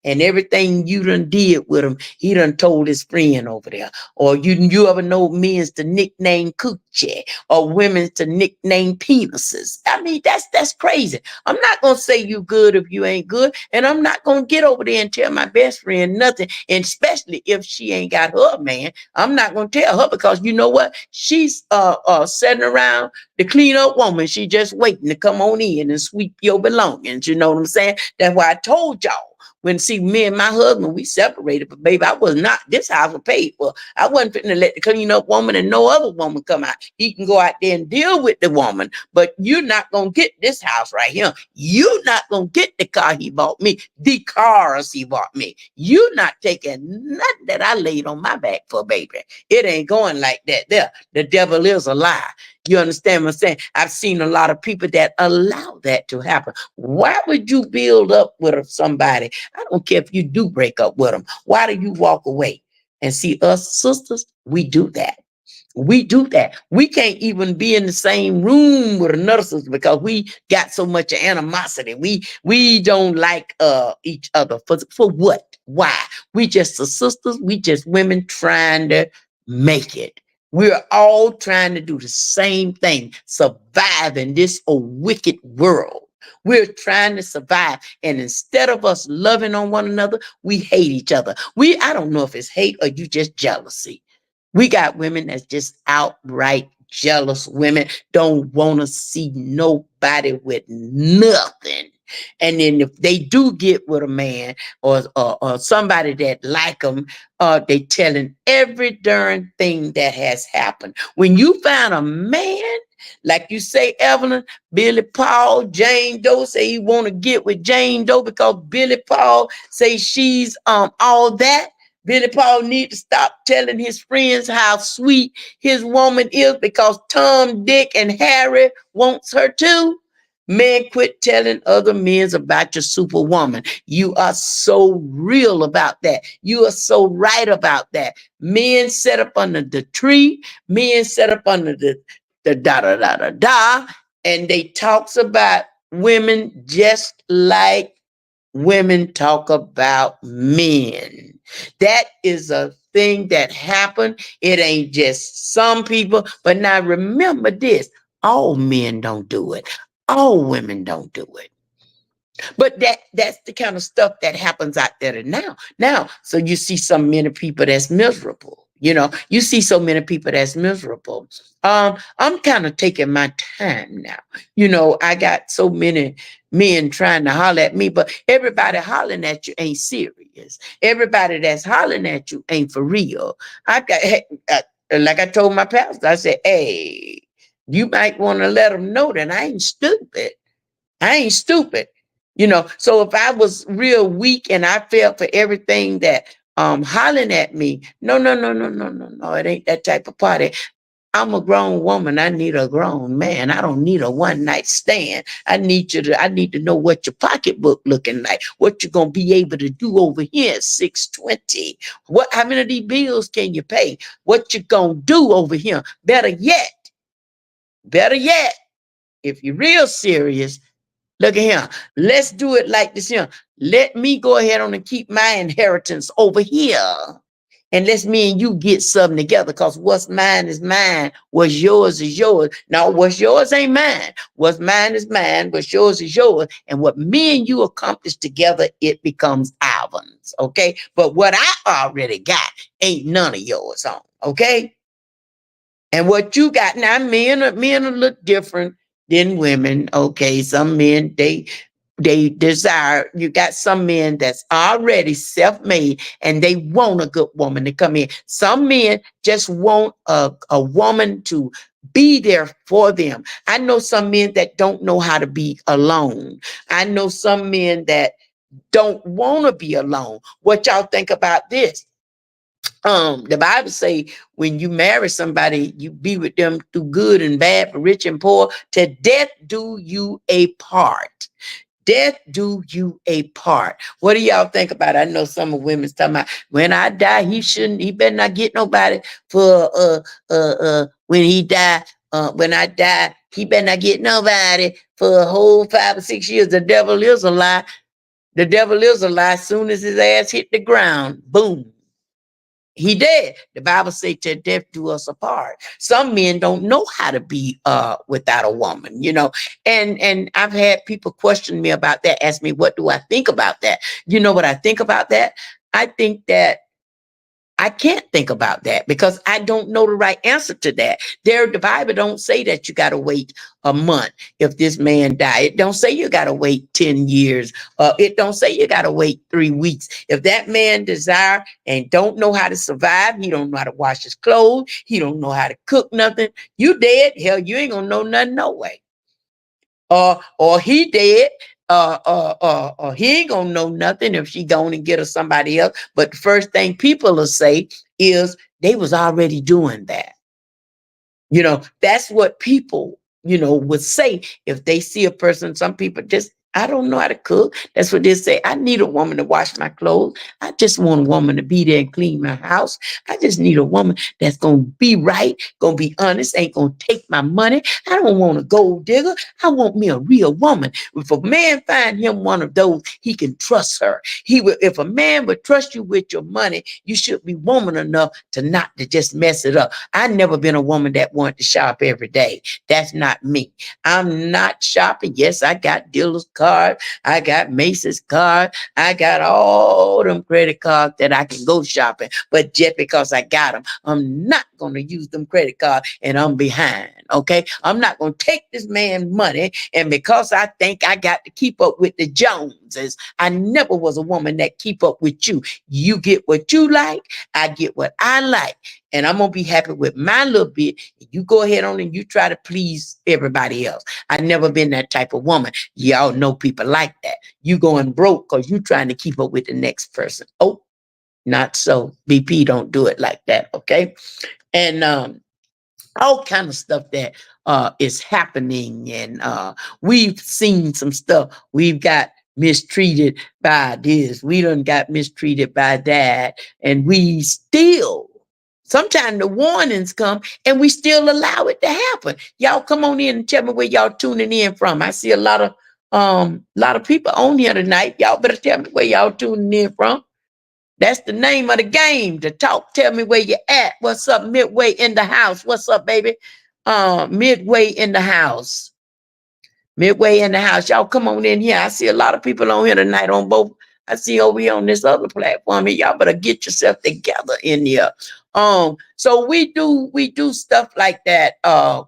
and everything you done did with him, he done told his friend over there. Or you ever know men's to nickname coochie or women's to nickname penises. I mean, that's crazy. I'm not gonna say you good if you ain't good, and I'm not gonna get over there and tell my best friend nothing, and especially if she ain't got her man. I'm not gonna tell her because you know what? She's sitting around the clean up woman. She just waiting to come on in and sweep your belongings. You know what I'm saying? That's why I told y'all. When see me and my husband, we separated, but baby, I was not, this house was paid for. I wasn't fitting to let the clean up woman and no other woman come out. He can go out there and deal with the woman, but you're not gonna get this house right here. You're not gonna get the car he bought me, the cars he bought me. You're not taking nothing that I laid on my back for, baby. It ain't going like that there. The devil is a lie. You understand what I'm saying? I've seen a lot of people that allow that to happen. Why would you build up with somebody? I don't care if you do break up with them. Why do you walk away? And see, us sisters, we do that. We do that. We can't even be in the same room with another sister because we got so much animosity. We don't like each other for what? Why? We just the sisters. We just women trying to make it. We're all trying to do the same thing, survive in this wicked world. We're trying to survive. And instead of us loving on one another, we hate each other. I don't know if it's hate or you just jealousy. We got women that's just outright jealous women, don't want to see nobody with nothing. And then if they do get with a man or somebody that like them, they telling every darn thing that has happened. When you find a man, like you say, Evelyn, Billy Paul, Jane Doe say he want to get with Jane Doe because Billy Paul say she's all that. Billy Paul need to stop telling his friends how sweet his woman is because Tom, Dick, and Harry wants her too. Men, quit telling other men about your superwoman. You are so real about that. You are so right about that. Men set up under the tree. Men set up under the da da da da da, and they talks about women just like women talk about men. That is a thing that happened. It ain't just some people. But now remember this, all men don't do it. All women don't do it. But that's the kind of stuff that happens out there now. Now, so you see so many people that's miserable. You see so many people that's miserable. I'm kind of taking my time now. I got so many men trying to holler at me, but everybody hollering at you ain't serious. Everybody that's hollering at you ain't for real. I got, like I told my pastor, I said, hey, you might want to let them know that I ain't stupid. I ain't stupid. So if I was real weak and I felt for everything that hollering at me, no, no, no, no, no, no, no. It ain't that type of party. I'm a grown woman. I need a grown man. I don't need a one night stand. I need to know what your pocketbook looking like, what you're gonna be able to do over here at 620. How many of these bills can you pay? What you gonna do over here? Better yet, if you're real serious, look at here. Let's do it like this here. Let me go ahead on and keep my inheritance over here. And let's me and you get something together because what's mine is mine. What's yours is yours. Now, what's yours ain't mine. What's mine is mine. What's yours is yours. And what me and you accomplish together, it becomes ours. Okay. But what I already got ain't none of yours on. Okay. And what you got now, men are look different than women. Okay, some men they desire. You got some men that's already self-made and they want a good woman to come in. Some men just want a woman to be there for them. I know some men that don't know how to be alone. I know some men that don't want to be alone. What y'all think about this? The Bible say when you marry somebody, you be with them through good and bad, for rich and poor, to death do you a part. Death do you a part. What do y'all think about it? I know some of women's talking about when I die, he better not get nobody for when he die. When I die, he better not get nobody for a whole 5 or 6 years. The devil is a lie. The devil is a lie. Soon as his ass hit the ground, boom. He did. The Bible say to death do us apart. Some men don't know how to be without a woman, And I've had people question me about that, ask me, what do I think about that? You know what I think about that? I think that I can't think about that because I don't know the right answer to that. The Bible don't say that you got to wait a month if this man died. It don't say you got to wait 10 years. It don't say you got to wait 3 weeks. If that man desire and don't know how to survive, he don't know how to wash his clothes, he don't know how to cook nothing, you dead. Hell, you ain't gonna know nothing no way. Or he dead. He ain't gonna know nothing if she going and get her somebody else. But the first thing people will say is they was already doing that. That's what people, would say if they see a person. Some people just, I don't know how to cook. That's what they say. I need a woman to wash my clothes. I just want a woman to be there and clean my house. I just need a woman that's going to be right, going to be honest, ain't going to take my money. I don't want a gold digger. I want me a real woman. If a man find him one of those, he can trust her. He will. If a man would trust you with your money, you should be woman enough to not to just mess it up. I never been a woman that wanted to shop every day. That's not me. I'm not shopping. Yes, I got dealer's card. I got Macy's card. I got all them credit cards that I can go shopping. But just because I got them, I'm not going to use them credit cards and I'm behind. Okay. I'm not going to take this man's money. And because I think I got to keep up with the Joneses, I never was a woman that keep up with you. You get what you like. I get what I like. And I'm going to be happy with my little bit. You go ahead on and you try to please everybody else. I've never been that type of woman. Y'all know people like that. You going broke because you trying to keep up with the next person. Oh, not so. BP don't do it like that. Okay. And all kind of stuff that is happening. And we've seen some stuff. We've got mistreated by this. We done got mistreated by that. And we still, sometimes the warnings come and we still allow it to happen. Y'all come on in and tell me where y'all tuning in from. I see a lot of people on here tonight. Y'all better tell me where y'all tuning in from. That's the name of the game. To talk, tell me where you at. What's up, Midway in the house? What's up, baby? Midway in the house. Midway in the house. Y'all come on in here. I see a lot of people on here tonight on both. I see over here on this other platform here. Y'all better get yourself together in here. So we do stuff like that.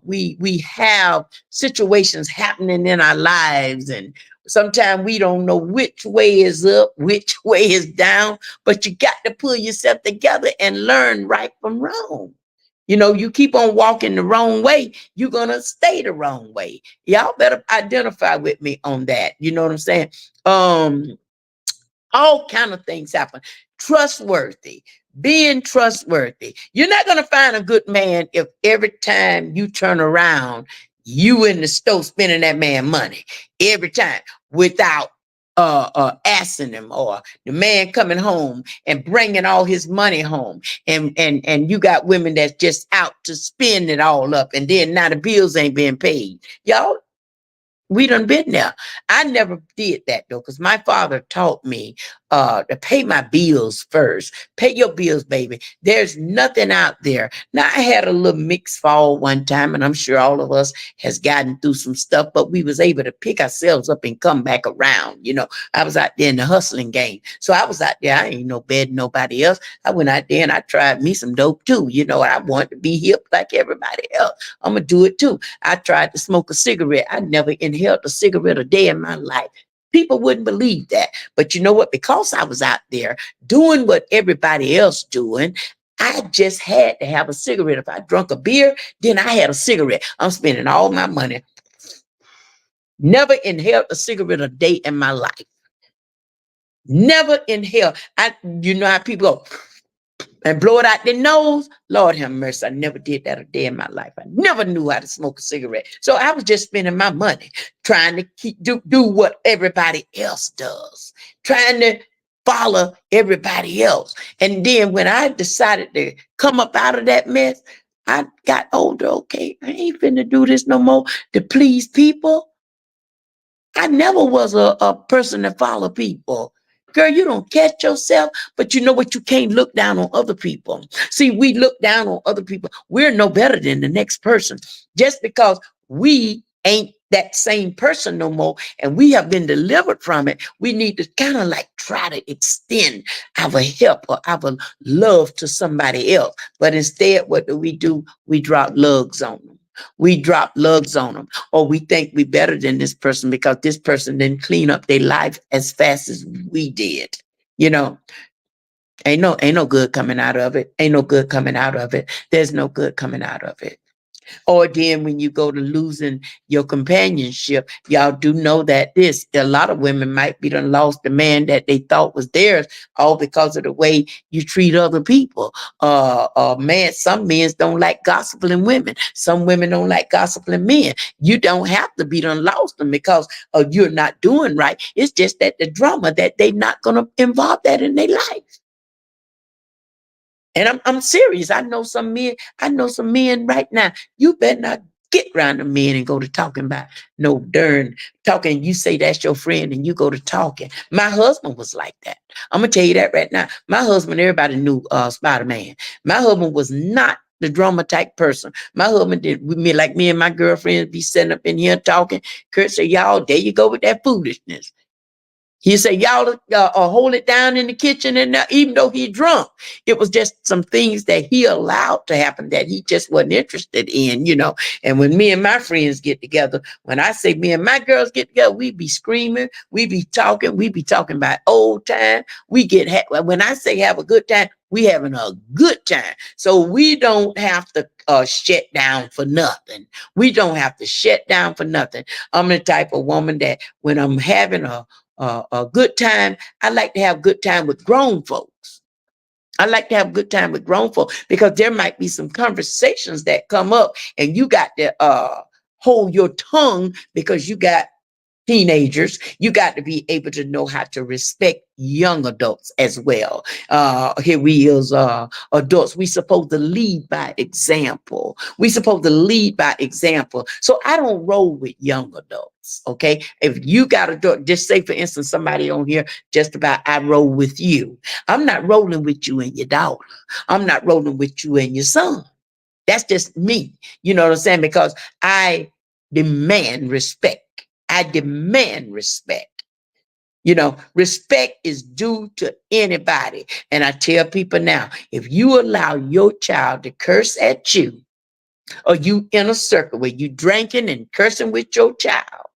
We have situations happening in our lives, and sometimes we don't know which way is up, which way is down, but you got to pull yourself together and learn right from wrong. You keep on walking the wrong way, you're going to stay the wrong way. Y'all better identify with me on that. You know what I'm saying? All kind of things happen. Trustworthy, being trustworthy. You're not going to find a good man if every time you turn around, you in the store spending that man money every time without asking him, or the man coming home and bringing all his money home, and you got women that's just out to spend it all up, and then now the bills ain't being paid. Y'all, we done been there. I never did that though, because my father taught me to pay my bills first. Pay your bills, baby. There's nothing out there. Now, I had a little mixed fall one time, and I'm sure all of us has gotten through some stuff, but we was able to pick ourselves up and come back around. I was out there in the hustling game. So I was out there. I ain't no better than nobody else. I went out there and I tried me some dope too. I wanted to be hip like everybody else. I'm going to do it too. I tried to smoke a cigarette. I never inhaled a cigarette a day in my life. People wouldn't believe that. But you know what? Because I was out there doing what everybody else doing, I just had to have a cigarette. If I drunk a beer, then I had a cigarette. I'm spending all my money. Never inhaled a cigarette a day in my life. Never inhale. You know how people go and blow it out their nose? Lord have mercy. I never did that a day in my life. I never knew how to smoke a cigarette. So I was just spending my money trying to do what everybody else does, trying to follow everybody else. And then when I decided to come up out of that mess, I got older. Okay, I ain't finna do this no more to please people. I never was a person to follow people. Girl, you don't catch yourself, but you know what? You can't look down on other people. See, we look down on other people. We're no better than the next person. Just because we ain't that same person no more and we have been delivered from it, we need to kind of like try to extend our help or our love to somebody else. But instead, what do? We drop lugs on them. We drop lugs on them, or we think we better than this person because this person didn't clean up their life as fast as we did. You know, ain't no good coming out of it. Ain't no good coming out of it. There's no good coming out of it. Or then when you go to losing your companionship, y'all do know that this, a lot of women might be done lost the man that they thought was theirs, all because of the way you treat other people. Man, some men don't like gossiping women. Some women don't like gossiping men. You don't have to be done lost them because you're not doing right. It's just that the drama that they not gonna involve that in their life. And I'm serious. I know some men right now. You better not get around the men and go to talking about no darn talking. You say that's your friend and you go to talking. My husband was like that. I'm gonna tell you that right now. My husband, everybody knew Spider-Man. My husband was not the drama type person. My husband did with me like me and my girlfriends be sitting up in here talking. Kurt said, y'all, there you go with that foolishness. He said, y'all hold it down in the kitchen. And even though he drunk, it was just some things that he allowed to happen that he just wasn't interested in. And when me and my friends get together, when I say me and my girls get together, we be screaming, we be talking about old time. When I say have a good time, we having a good time. So we don't have to shut down for nothing. We don't have to shut down for nothing. I'm the type of woman that when I'm having a good time, I like to have good time with grown folks. I like to have a good time with grown folks because there might be some conversations that come up and you got to hold your tongue because you got teenagers. You got to be able to know how to respect young adults as well. Here we is adults. We supposed to lead by example. We supposed to lead by example. So I don't roll with young adults. Okay. If you got a just say for instance, somebody on here just about I roll with you. I'm not rolling with you and your daughter. I'm not rolling with you and your son. That's just me. You know what I'm saying? Because I demand respect. I demand respect. Respect is due to anybody. And I tell people now, if you allow your child to curse at you, or you in a circle where you drinking and cursing with your child,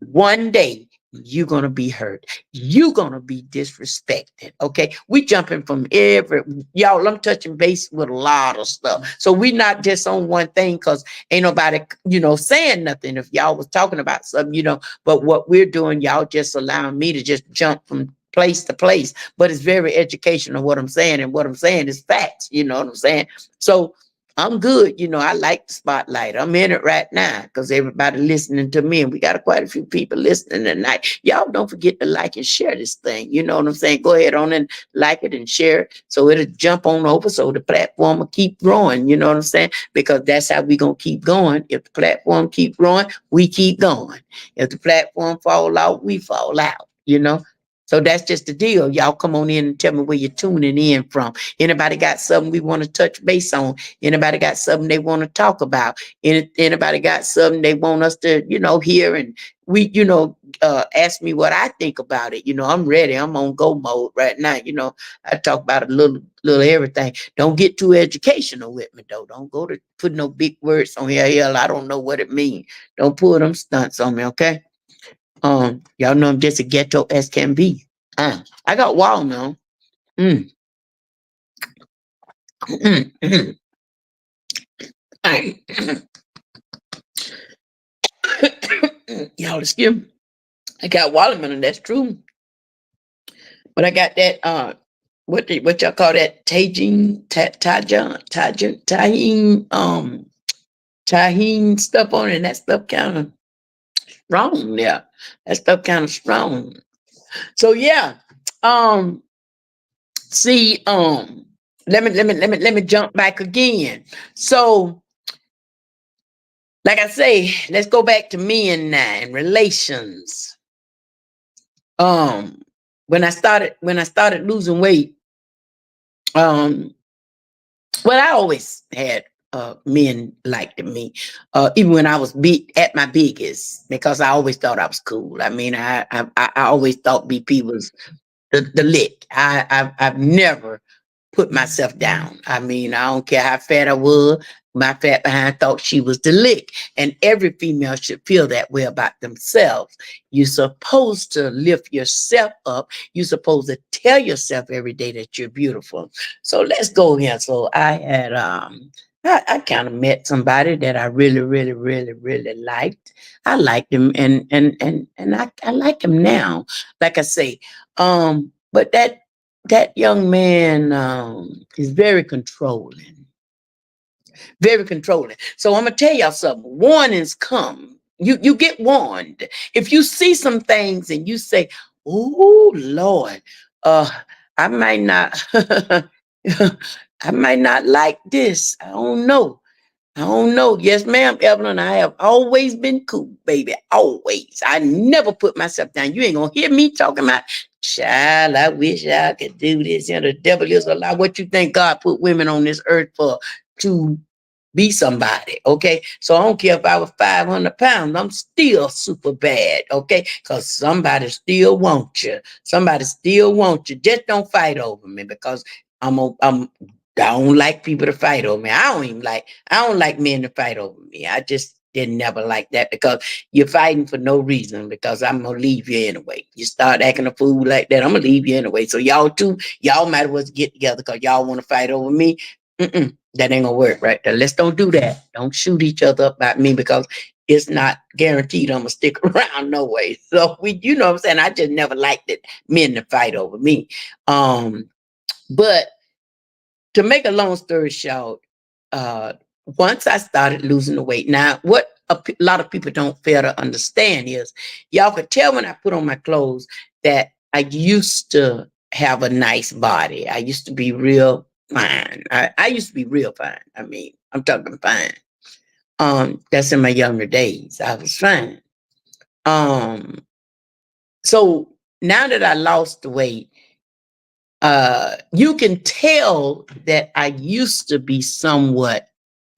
one day you're gonna be hurt. You're gonna be disrespected. Okay. We jumping from y'all, I'm touching base with a lot of stuff. So we not just on one thing because ain't nobody, saying nothing. If y'all was talking about something, but what we're doing, y'all just allowing me to just jump from place to place. But it's very educational what I'm saying, and what I'm saying is facts, you know what I'm saying? So I'm good. I like the spotlight. I'm in it right now because everybody listening to me, and we got quite a few people listening tonight. Y'all don't forget to like and share this thing. You know what I'm saying? Go ahead on and like it and share it so it'll jump on over so the platform will keep growing. You know what I'm saying? Because that's how we going to keep going. If the platform keep growing, we keep going. If the platform fall out, we fall out. So that's just the deal. Y'all come on in and tell me where you're tuning in from. Anybody got something we want to touch base on? Anybody got something they want to talk about? Anybody got something they want us to, hear and we, ask me what I think about it. I'm ready. I'm on go mode right now. I talk about a little everything. Don't get too educational with me though. Don't go to put no big words on here. Hell, I don't know what it means. Don't pull them stunts on me, okay? Y'all know I'm just a ghetto as can be. I got wild now. Mm, mm, mm. Y'all excuse me. I got watermelon, that's true. But I got that what y'all call that tahine stuff on it, and that stuff kind of strong, yeah. That stuff kind of strong. So yeah. Um see let me jump back again. So like I say, let's go back to men now and relations. Um, when I started losing weight, um, well, I always had men liked me, even when I was at my biggest, because I always thought I was cool. I mean, I always thought BP was the lick. I've never put myself down. I mean, I don't care how fat I was. My fat behind thought she was the lick. And every female should feel that way about themselves. You're supposed to lift yourself up. You're supposed to tell yourself every day that you're beautiful. So let's go here. So I kind of met somebody that I really, really, really, really liked. I liked him, and I like him now. Like I say, but that young man is very controlling, very controlling. So I'm gonna tell y'all something. Warnings come. You get warned. If you see some things and you say, "Oh Lord, uh, I might not, I might not like this. I don't know. I don't know. Yes, ma'am, Evelyn. I have always been cool, baby. Always. I never put myself down. You ain't gonna hear me talking about, child, I wish I could do this. You know, the devil is a lie. What you think God put women on this earth for? To be somebody, okay? So I don't care if I was 500 pounds, I'm still super bad, okay? Because somebody still wants you. Somebody still wants you. Just don't fight over me because I'm I don't like people to fight over me. I don't like men to fight over me. I just didn't never like that because you're fighting for no reason because I'm gonna leave you anyway. You start acting a fool like that, I'm gonna leave you anyway. So y'all too, y'all might as well get together because y'all want to fight over me. That ain't gonna work right there. Let's don't do that. Don't shoot each other up about me because it's not guaranteed I'm gonna stick around no way. So you know what I'm saying? I just never liked it, men to fight over me. But to make a long story short, uh, once I started losing the weight, now what lot of people don't fail to understand is y'all could tell when I put on my clothes that I used to have a nice body. I used to be real fine. I used to be real fine. I mean, I'm talking fine. That's in my younger days. I was fine. Um, so now that I lost the weight, you can tell that I used to be somewhat,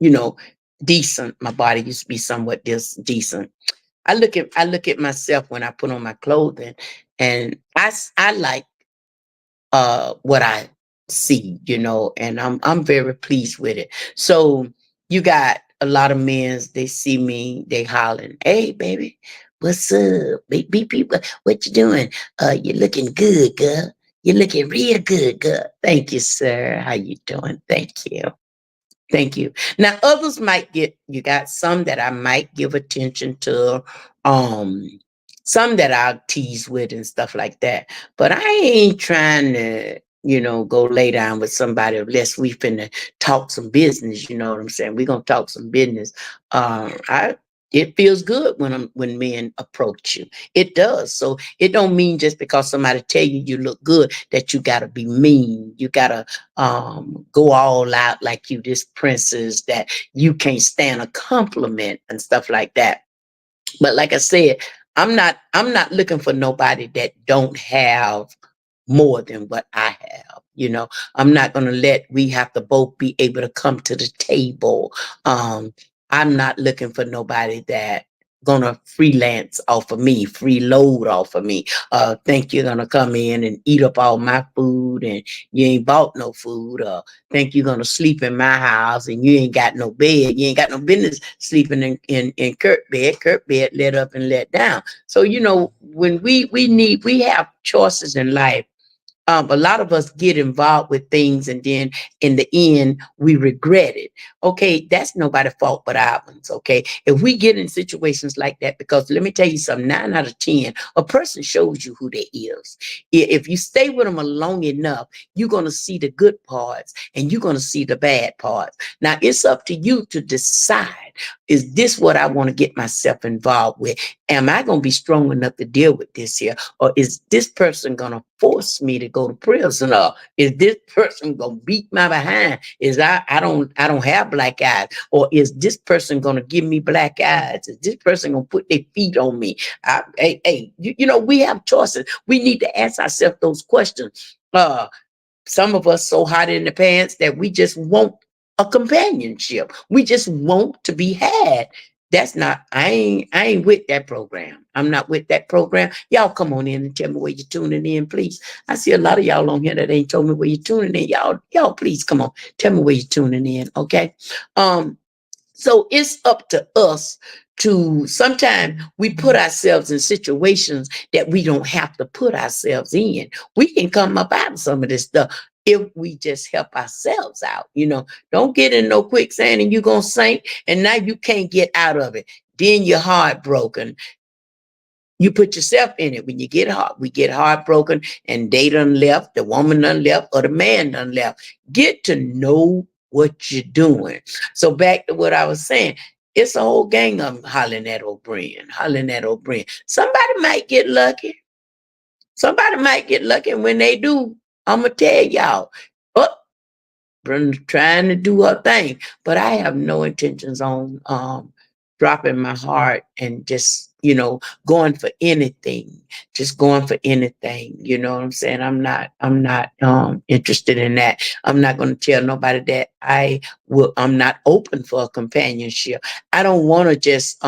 you know, decent. My body used to be somewhat decent. I look at myself when I put on my clothing, and I like what I see, and I'm very pleased with it. So you got a lot of men, they see me, they hollering, "Hey baby, what's up? BP, what you doing? You looking good, girl. You looking real good, girl. Thank you, sir. How you doing? Thank you. Thank you. Now, others might you got some that I might give attention to, um, some that I'll tease with and stuff like that. But I ain't trying to, go lay down with somebody unless we finna talk some business. You know what I'm saying? We're gonna talk some business. It feels good when men approach you. It does. So it don't mean just because somebody tell you you look good that you gotta be mean. You gotta go all out like you this princess that you can't stand a compliment and stuff like that. But like I said, I'm not looking for nobody that don't have more than what I have. I'm not gonna let we have to both be able to come to the table. Um, I'm not looking for nobody that gonna freelance off of me, freeload off of me. Think you're gonna come in and eat up all my food and you ain't bought no food, or think you're gonna sleep in my house and you ain't got no bed. You ain't got no business sleeping in Kurt bed, let up and let down. So when we have choices in life, a lot of us get involved with things and then in the end we regret it. Okay, that's nobody's fault but ours. Okay, if we get in situations like that, because let me tell you something, 9 out of 10 a person shows you who they is. If you stay with them long enough, you're going to see the good parts and you're going to see the bad parts. Now it's up to you to decide, is this what I want to get myself involved with? Am I going to be strong enough to deal with this here? Or is this person gonna force me to go to prison? Or is this person gonna beat my behind? Is I don't have black eyes? Or is this person gonna give me black eyes? Is this person gonna put their feet on me? We have choices. We need to ask ourselves those questions. Some of us so hot in the pants that we just want a companionship. We just want to be had. That's not, I ain't with that program. I'm not with that program. Y'all come on in and tell me where you're tuning in, please. I see a lot of y'all on here that ain't told me where you're tuning in. Y'all please come on. Tell me where you're tuning in, okay? So it's up to us to, sometimes we put ourselves in situations that we don't have to put ourselves in. We can come up out of some of this stuff if we just help ourselves out. Don't get in no quicksand and you're going to sink and now you can't get out of it. Then you're heartbroken. You put yourself in it. When you get we get heartbroken and they done left, the woman done left, or the man done left. Get to know what you're doing. So back to what I was saying, it's a whole gang of them hollering at O'Brien, hollering at O'Brien. Somebody might get lucky. Somebody might get lucky. And when they do, I'm going to tell y'all, oh, Brenda trying to do her thing, but I have no intentions on dropping my heart and just going for anything, just going for anything. You know what I'm saying? I'm not interested in that. I'm not going to tell nobody that I'm not open for a companionship. I don't want to just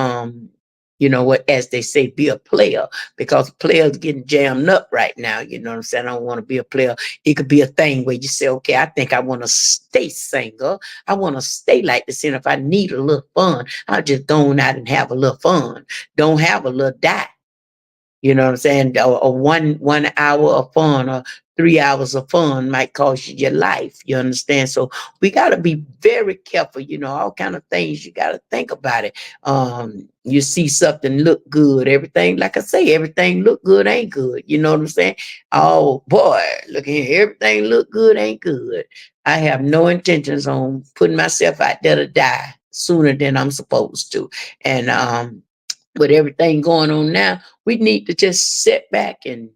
what, as they say, be a player, because players getting jammed up right now. You know what I'm saying? I don't want to be a player. It could be a thing where you say, okay, I think I want to stay single. I want to stay like this. And if I need a little fun, I'll just go on out and have a little fun. Don't have a little die. You know what I'm saying? Or 1 hour of fun or 3 hours of fun might cost you your life. You understand? So we got to be very careful. All kind of things you got to think about it. You see something look good, everything. Like I say, everything look good ain't good. You know what I'm saying? Oh boy, look here, everything look good ain't good. I have no intentions on putting myself out there to die sooner than I'm supposed to, and with everything going on now, we need to just sit back and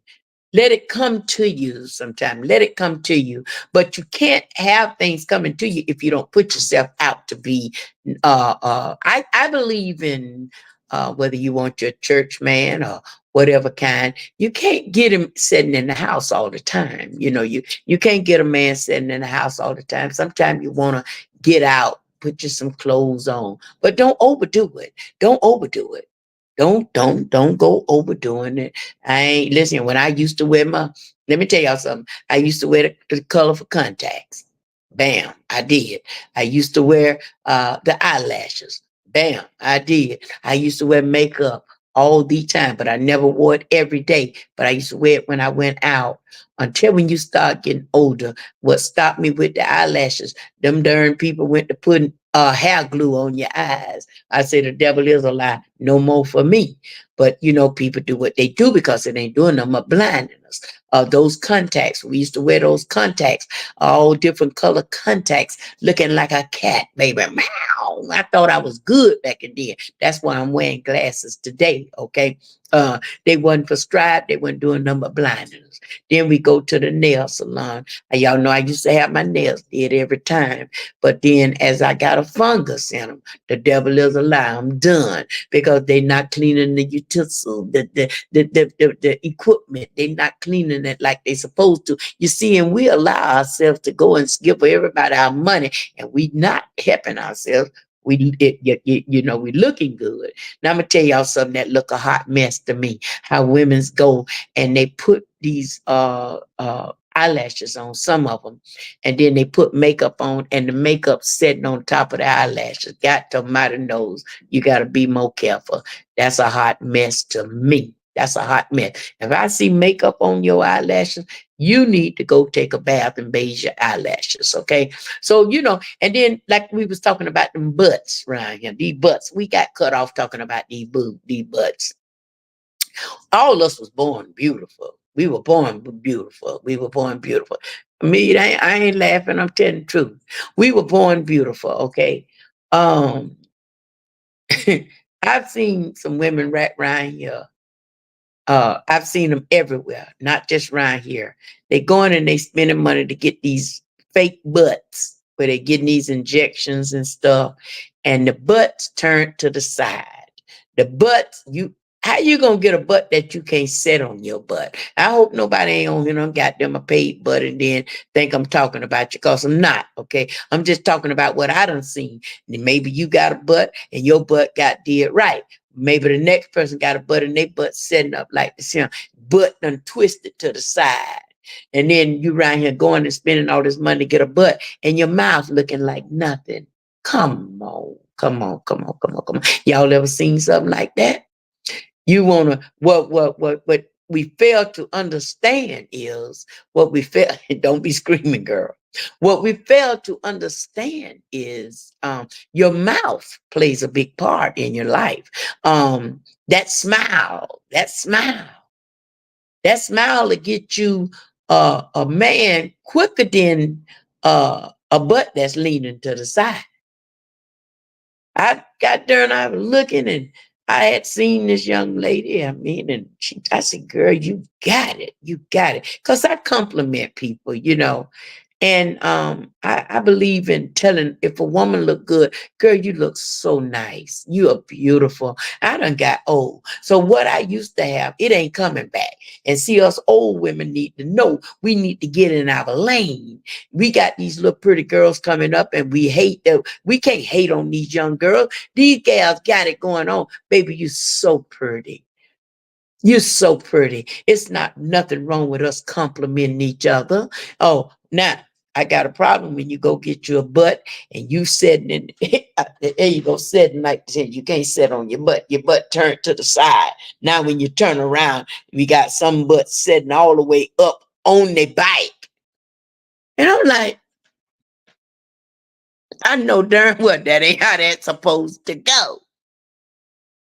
let it come to you sometime. Let it come to you. But you can't have things coming to you if you don't put yourself out to be. I believe in whether you want your church man or whatever kind, you can't get him sitting in the house all the time. You can't get a man sitting in the house all the time. Sometimes you want to get out, put you some clothes on, but don't overdo it. Don't overdo it. Don't go overdoing it. I ain't listen. When I used to wear let me tell y'all something. I used to wear the colorful contacts. Bam, I did. I used to wear the eyelashes. Bam, I did. I used to wear makeup all the time, but I never wore it every day. But I used to wear it when I went out. Until when you start getting older, what stopped me with the eyelashes? Them darn people went to putting hair glue on your eyes. I say the devil is a lie. No more for me. But people do what they do because it ain't doing them but blinding us. Those contacts, we used to wear those contacts, all different color contacts, looking like a cat, baby. Meow. I thought I was good back in then. That's why I'm wearing glasses today. Okay. They wasn't prescribed. They weren't doing them but blinding us. Then we go to the nail salon. Y'all know I used to have my nails did every time. But then as I got a fungus in them, the devil is a lie. I'm done because they're not cleaning the utensil, the equipment. They're not cleaning it like they're supposed to. You see, and we allow ourselves to go and give everybody our money, and we not helping ourselves. We looking good. Now I'm gonna tell y'all something that look a hot mess to me. How women's go and they put these eyelashes on, some of them, and then they put makeup on, and the makeup sitting on top of the eyelashes. Got to mighty nose. You got to be more careful. That's a hot mess to me. That's a hot mess. If I see makeup on your eyelashes, you need to go take a bath and bathe your eyelashes, okay? So, and then like we was talking about them butts right here, these butts. We got cut off talking about these butts. All of us was born beautiful. We were born beautiful. We were born beautiful. Me, I ain't laughing. I'm telling the truth. We were born beautiful, okay? Um, I've seen some women right around here. I've seen them everywhere, not just around here. They going and they spending money to get these fake butts where they getting these injections and stuff, and the butts turned to the side. The butts, how you gonna get a butt that you can't sit on your butt? I hope nobody ain't on here got them a paid butt and then think I'm talking about you, because I'm not, okay? I'm just talking about what I done seen. And maybe you got a butt and your butt got did right. Maybe the next person got a butt and they butt setting up like this, butt done twisted to the side. And then you around here going and spending all this money to get a butt and your mouth looking like nothing. Come on, come on, come on, come on, come on. Y'all ever seen something like that? You wanna what we fail to understand is what we fail. Don't be screaming, girl. What we fail to understand is your mouth plays a big part in your life. That smile, that smile to get you a man quicker than a butt that's leaning to the side. I got there and I was looking and I had seen this young lady. I mean, and I said, girl, you got it. You got it. Because I compliment people, you know. And I believe in telling if a woman look good, girl, you look so nice. You are beautiful. I done got old. So what I used to have, it ain't coming back. And see, us old women need to know we need to get in our lane. We got these little pretty girls coming up and we hate them. We can't hate on these young girls. These gals got it going on. Baby, you so pretty. You're so pretty. It's not nothing wrong with us complimenting each other. Oh, now I got a problem when you go get your butt and you sitting in there you go sitting like this. You can't sit on your butt turned to the side. Now when you turn around, we got some butt sitting all the way up on the bike. And I'm like, I know darn well that ain't how that's supposed to go.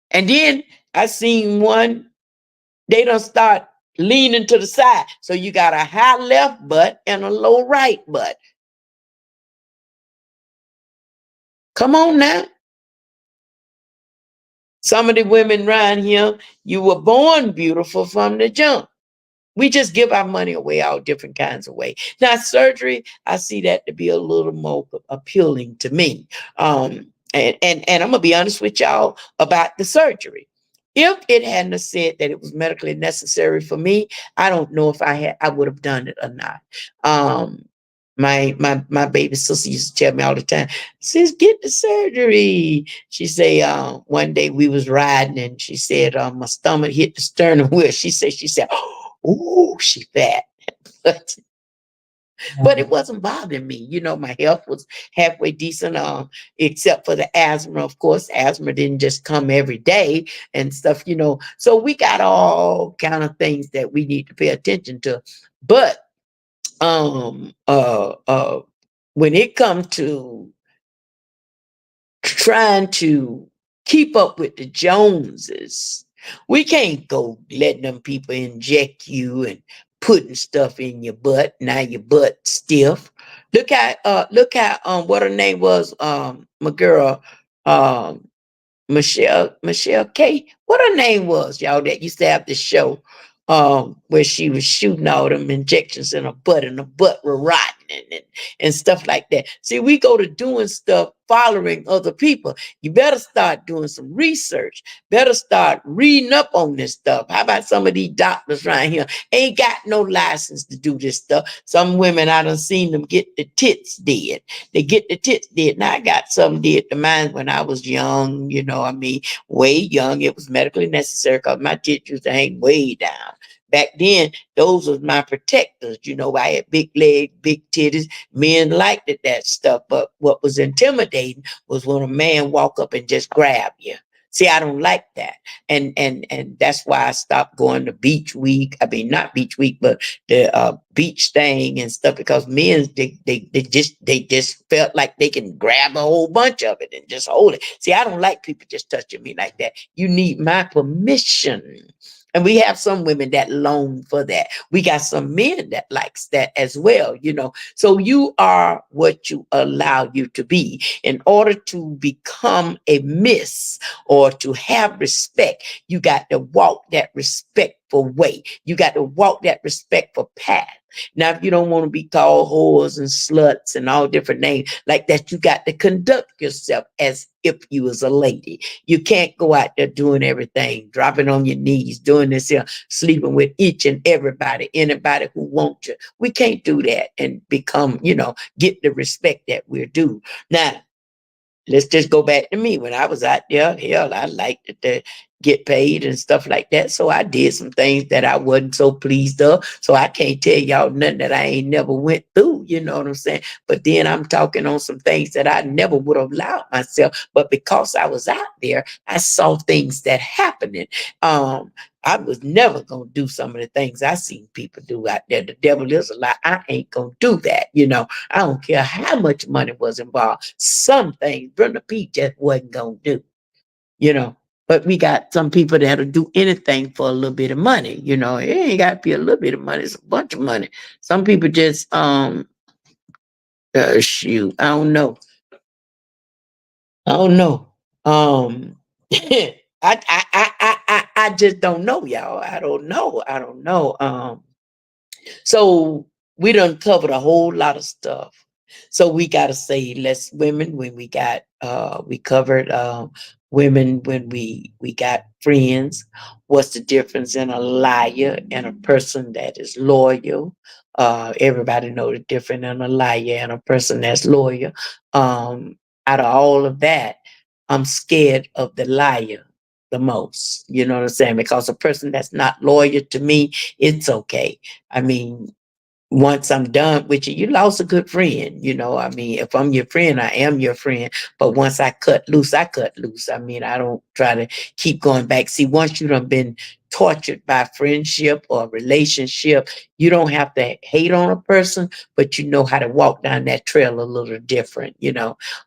And then I seen one, they don't start leaning to the side. So you got a high left butt and a low right butt. Come on now. Some of the women around here, you were born beautiful from the jump. We just give our money away all different kinds of ways. Now, surgery, I see that to be a little more appealing to me. And I'm gonna be honest with y'all about the surgery. If it hadn't said that it was medically necessary for me, I don't know if I would have done it or not. Um, my baby sister used to tell me all the time, sis, get the surgery. She say one day we was riding and she said my stomach hit the sternum wheel. She said, oh, she fat. but but it wasn't bothering me. You know, my health was halfway decent, except for the asthma. Of course, asthma didn't just come every day and stuff, you know. So we got all kind of things that we need to pay attention to. But um uh uh when it comes to trying to keep up with the Joneses, we can't go letting them people inject you and putting stuff in your butt. Now your butt stiff. Look at what her name was, my girl, um Michelle K. What her name was, y'all, that used to have the show where she was shooting all them injections in her butt and the butt were rotting and stuff like that. See, we go to doing stuff following other people. You better start doing some research. Better start reading up on this stuff. How about some of these doctors right here? Ain't got no license to do this stuff. Some women, I done seen them get the tits dead. They get the tits dead. Now I got some did to mine when I was young, you know, I mean, way young. It was medically necessary because my tits used to hang way down. Back then, those was my protectors. You know, I had big legs, big titties. Men liked it, that stuff. But what was intimidating was when a man walk up and just grab you. See, I don't like that. And that's why I stopped going to beach week. I mean, not beach week, but the beach thing and stuff, because men they just felt like they can grab a whole bunch of it and just hold it. See, I don't like people just touching me like that. You need my permission. And we have some women that long for that. We got some men that likes that as well, you know. So you are what you allow you to be. In order to become a miss or to have respect, you got to walk that respectful way. You got to walk that respectful path. Now, if you don't want to be called whores and sluts and all different names like that, you got to conduct yourself as if you was a lady. You can't go out there doing everything, dropping on your knees, doing this here, sleeping with each and everybody, anybody who wants you. We can't do that and become, you know, get the respect that we're due. Now, let's just go back to me. When I was out there, hell, I liked to get paid and stuff like that. So I did some things that I wasn't so pleased of. So I can't tell y'all nothing that I ain't never went through, you know what I'm saying? But then I'm talking on some things that I never would have allowed myself. But because I was out there, I saw things that happening. I was never gonna do some of the things I seen people do out there. The devil is a lie. I ain't gonna do that. I don't care how much money was involved. Some things Brenda P just wasn't gonna do. You know. But we got some people that'll do anything for a little bit of money. It ain't got to be a little bit of money. It's a bunch of money. Some people just shoot. I don't know. I just don't know, y'all. I don't know. I don't know. So we done covered a whole lot of stuff. So we gotta say less women when we covered women when we got friends. What's the difference in a liar and a person that is loyal? Everybody know the difference in a liar and a person that's loyal. Out of all of that, I'm scared of the liar the most. You know what I'm saying? Because a person that's not loyal to me, it's okay. I mean, once I'm done with you, you lost a good friend. I mean, if I'm your friend, I am your friend. But once I cut loose, I cut loose. I mean, I don't try to keep going back. See, once you done been tortured by friendship or relationship, you don't have to hate on a person, but you know how to walk down that trail a little different.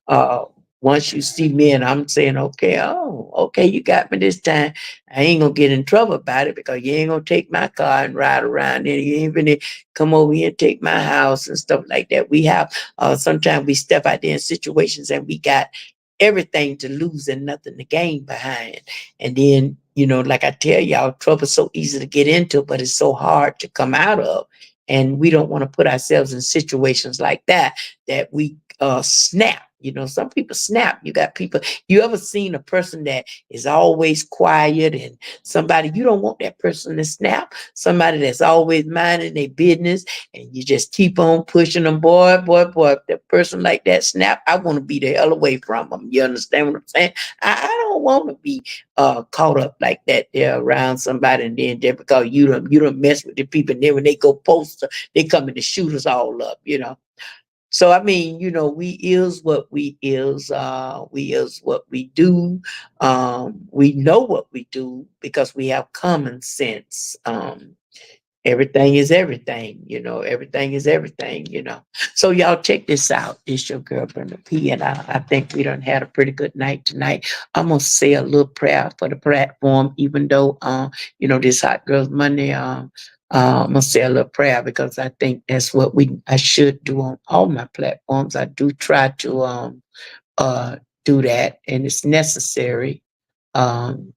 Uh, Once you see me and I'm saying, okay, oh, okay, you got me this time. I ain't gonna get in trouble about it because you ain't gonna take my car and ride around and you ain't gonna come over here and take my house and stuff like that. We have sometimes we step out there in situations and we got everything to lose and nothing to gain behind. And then, like I tell y'all, trouble's so easy to get into, but it's so hard to come out of. And we don't want to put ourselves in situations like that we snap. Some people snap. You got people, you ever seen a person that is always quiet and somebody, you don't want that person to snap. Somebody that's always minding their business and you just keep on pushing them, boy, boy, boy. If that person like that snap, I want to be the hell away from them. You understand what I'm saying? I don't want to be caught up like that there around somebody and then just because you don't mess with the people and then when they go post, they come in to shoot us all up. So I mean, we is what we is what we do. We know what we do because we have common sense. Everything is everything. Everything is everything. So y'all check this out. It's your girl Brenda P, and I think we done had a pretty good night tonight. I'm gonna say a little prayer for the platform, even though this Hot Girls Monday. I'm gonna say a little prayer because I think that's what I should do on all my platforms. I do try to uh do that, and it's necessary. Um,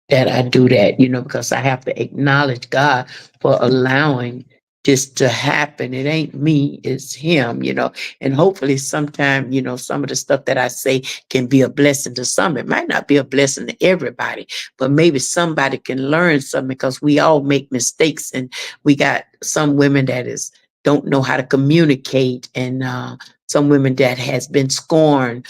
that I do that, because I have to acknowledge God for allowing this to happen. It ain't me, it's Him. And hopefully sometime, some of the stuff that I say can be a blessing to some. It might not be a blessing to everybody, but maybe somebody can learn something because we all make mistakes and we got some women that don't know how to communicate and some women that has been scorned,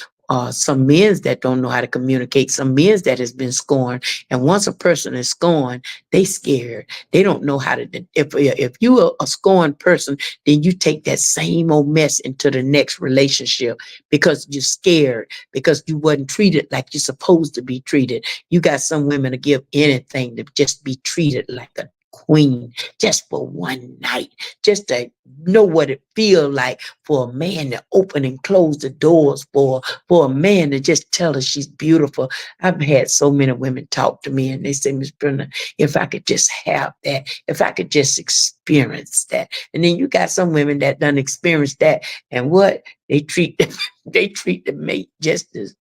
some men that don't know how to communicate, some men that has been scorned. And once a person is scorned, they scared. They don't know how to. If you are a scorned person, then you take that same old mess into the next relationship because you're scared because you wasn't treated like you're supposed to be treated. You got some women to give anything to just be treated like a queen just for one night, just to know what it feels like for a man to open and close the doors for a man to just tell her she's beautiful. I've had so many women talk to me and they say, Miss Brenda, if I could just have that, if I could just experience that. And then you got some women that done experience that and what they treat them, they treat the mate just as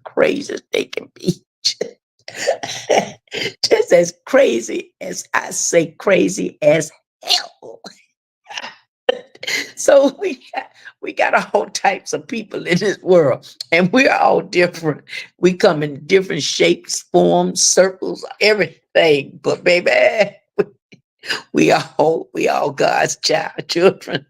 crazy as they can be. Just as crazy as I say crazy as hell. So we got all types of people in this world, and we're all different. We come in different shapes, forms, circles, everything. But baby, we all God's children.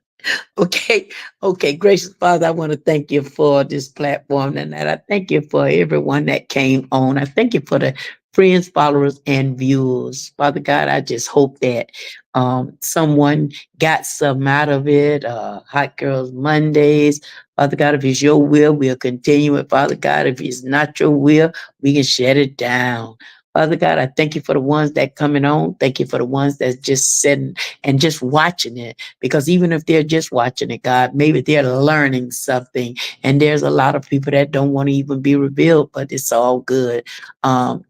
Okay, okay, gracious Father, I want to thank you for this platform and that I thank you for everyone that came on. I thank you for the friends, followers, and viewers. Father God, I just hope that someone got some out of it. Hot Girls Mondays. Father God, if it's your will, we'll continue it. Father God, if it's not your will, we can shut it down. Father God, I thank you for the ones that coming on. Thank you for the ones that's just sitting and just watching it. Because even if they're just watching it, God, maybe they're learning something. And there's a lot of people that don't want to even be revealed, but it's all good.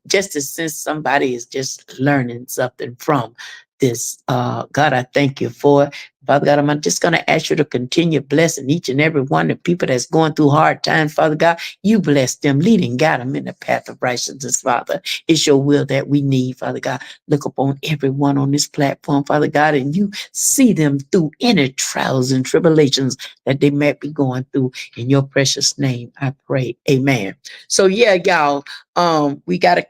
Just as since somebody is just learning something from this, God, I thank you for it. Father God, I'm just going to ask you to continue blessing each and every one of the people that's going through hard times, Father God. You bless them, lead and guide them in the path of righteousness, Father. It's your will that we need, Father God. Look upon everyone on this platform, Father God, and you see them through any trials and tribulations that they might be going through. In your precious name, I pray. Amen. So yeah, y'all, we gotta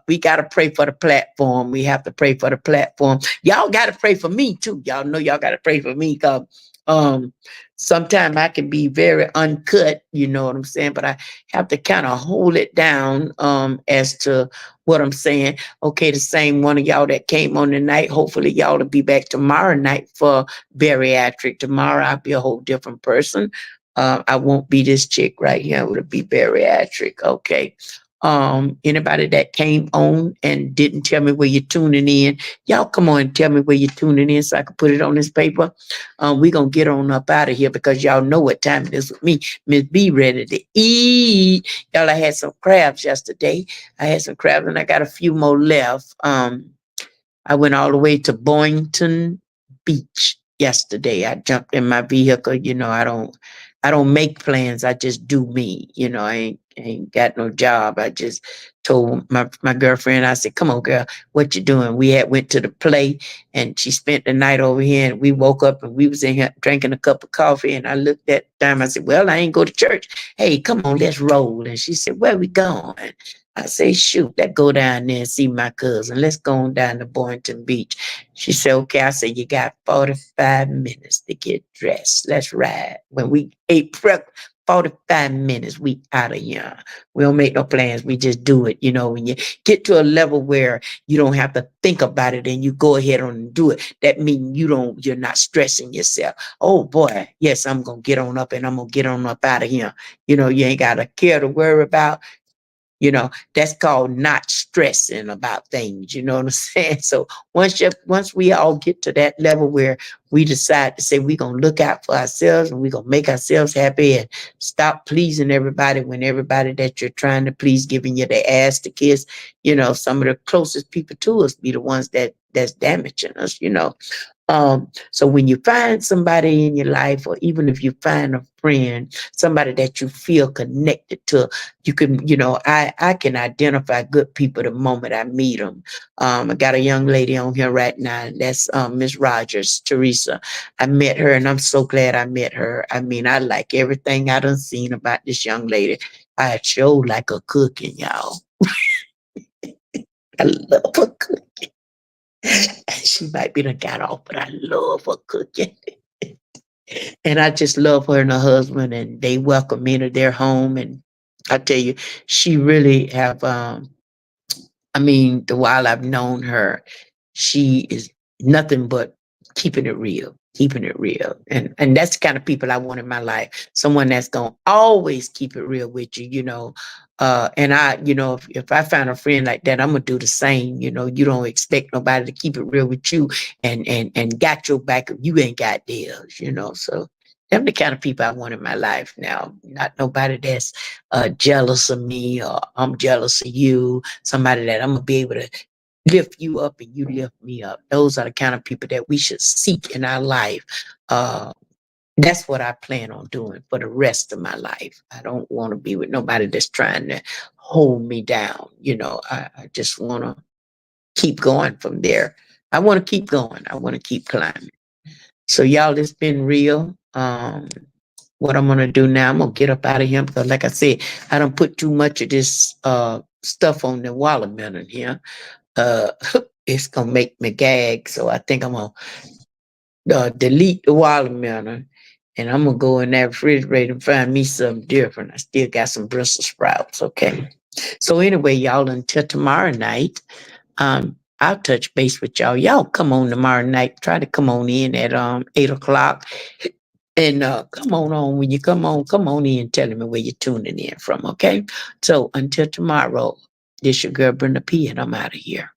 we gotta pray for the platform. We have to pray for the platform. Y'all gotta pray for me too. Y'all know y'all gotta pray for me because um sometimes I can be very uncut, you know what I'm saying? But I have to kind of hold it down as to what I'm saying. Okay, the same one of y'all that came on tonight. Hopefully y'all will be back tomorrow night for bariatric. Tomorrow I'll be a whole different person. I won't be this chick right here. I will be bariatric. Okay. Anybody that came on and didn't tell me where you're tuning in, y'all come on and tell me where you're tuning in so I can put it on this paper. We're gonna get on up out of here because y'all know what time it is with me. Miss B ready to eat. Y'all, I had some crabs yesterday. I had some crabs and I got a few more left. I went all the way to Boynton Beach yesterday. I jumped in my vehicle. You know, I don't make plans. I just do me. You know, I ain't got no job. I just told my girlfriend, I said, come on, girl, what you doing? We had went to the play and she spent the night over here and we woke up and we was in here drinking a cup of coffee and I looked at time. I said, well, I ain't go to church. Hey, come on, let's roll. And she said, where we going? I say, shoot, let's go down there and see my cousin. Let's go on down to Boynton Beach. She said, okay. I said, you got 45 minutes to get dressed. Let's ride. When we ate prep, 45 minutes, we out of here. We don't make no plans. We just do it. You know, when you get to a level where you don't have to think about it and you go ahead on and do it, that means you're not stressing yourself. Oh boy, yes, I'm going to get on up and I'm going to get on up out of here. You know, you ain't got a care to worry about. You know, that's called not stressing about things. You know what I'm saying? So once we all get to that level where we decide to say we're gonna look out for ourselves and we're gonna make ourselves happy and stop pleasing everybody when everybody that you're trying to please giving you their ass to kiss, you know, some of the closest people to us be the ones that's damaging us, you know. So when you find somebody in your life, or even if you find a friend, somebody that you feel connected to, you can, you know, I can identify good people the moment I meet them. I got a young lady on here right now. That's Miss Rogers, Teresa. I met her, and I'm so glad I met her. I mean, I like everything I done seen about this young lady. I show like a cooking, y'all. I love her cooking. She might be done got off, but I love her cooking. And I just love her and her husband, and they welcome me to their home. And I tell you, she really have. I mean, the while I've known her, she is nothing but keeping it real. And that's the kind of people I want in my life. Someone that's gonna always keep it real with you, you know. And I, you know, if I find a friend like that, I'm gonna do the same. You know, you don't expect nobody to keep it real with you and got your back if you ain't got theirs, you know. So them the kind of people I want in my life now. Not nobody that's jealous of me or I'm jealous of you. Somebody that I'm gonna be able to lift you up and you lift me up. Those are the kind of people that we should seek in our life. Uh, that's what I plan on doing for the rest of my life. I don't want to be with nobody that's trying to hold me down. You know, I just want to keep going from there. I want to keep going. I want to keep climbing. So y'all, it's been real. What I'm gonna do now, I'm gonna get up out of here because, like I said, I don't put too much of this stuff on the watermelon here. Uh, it's gonna make me gag, so I think I'm gonna delete the watermelon, and I'm gonna go in that refrigerator and find me something different. I still got some Brussels sprouts, okay. So anyway, y'all, until tomorrow night, I'll touch base with y'all. Y'all come on tomorrow night. Try to come on in at 8 o'clock. And come on when you come on in telling me where you're tuning in from, okay? So until tomorrow, This your girl Brenda P, and I'm out of here.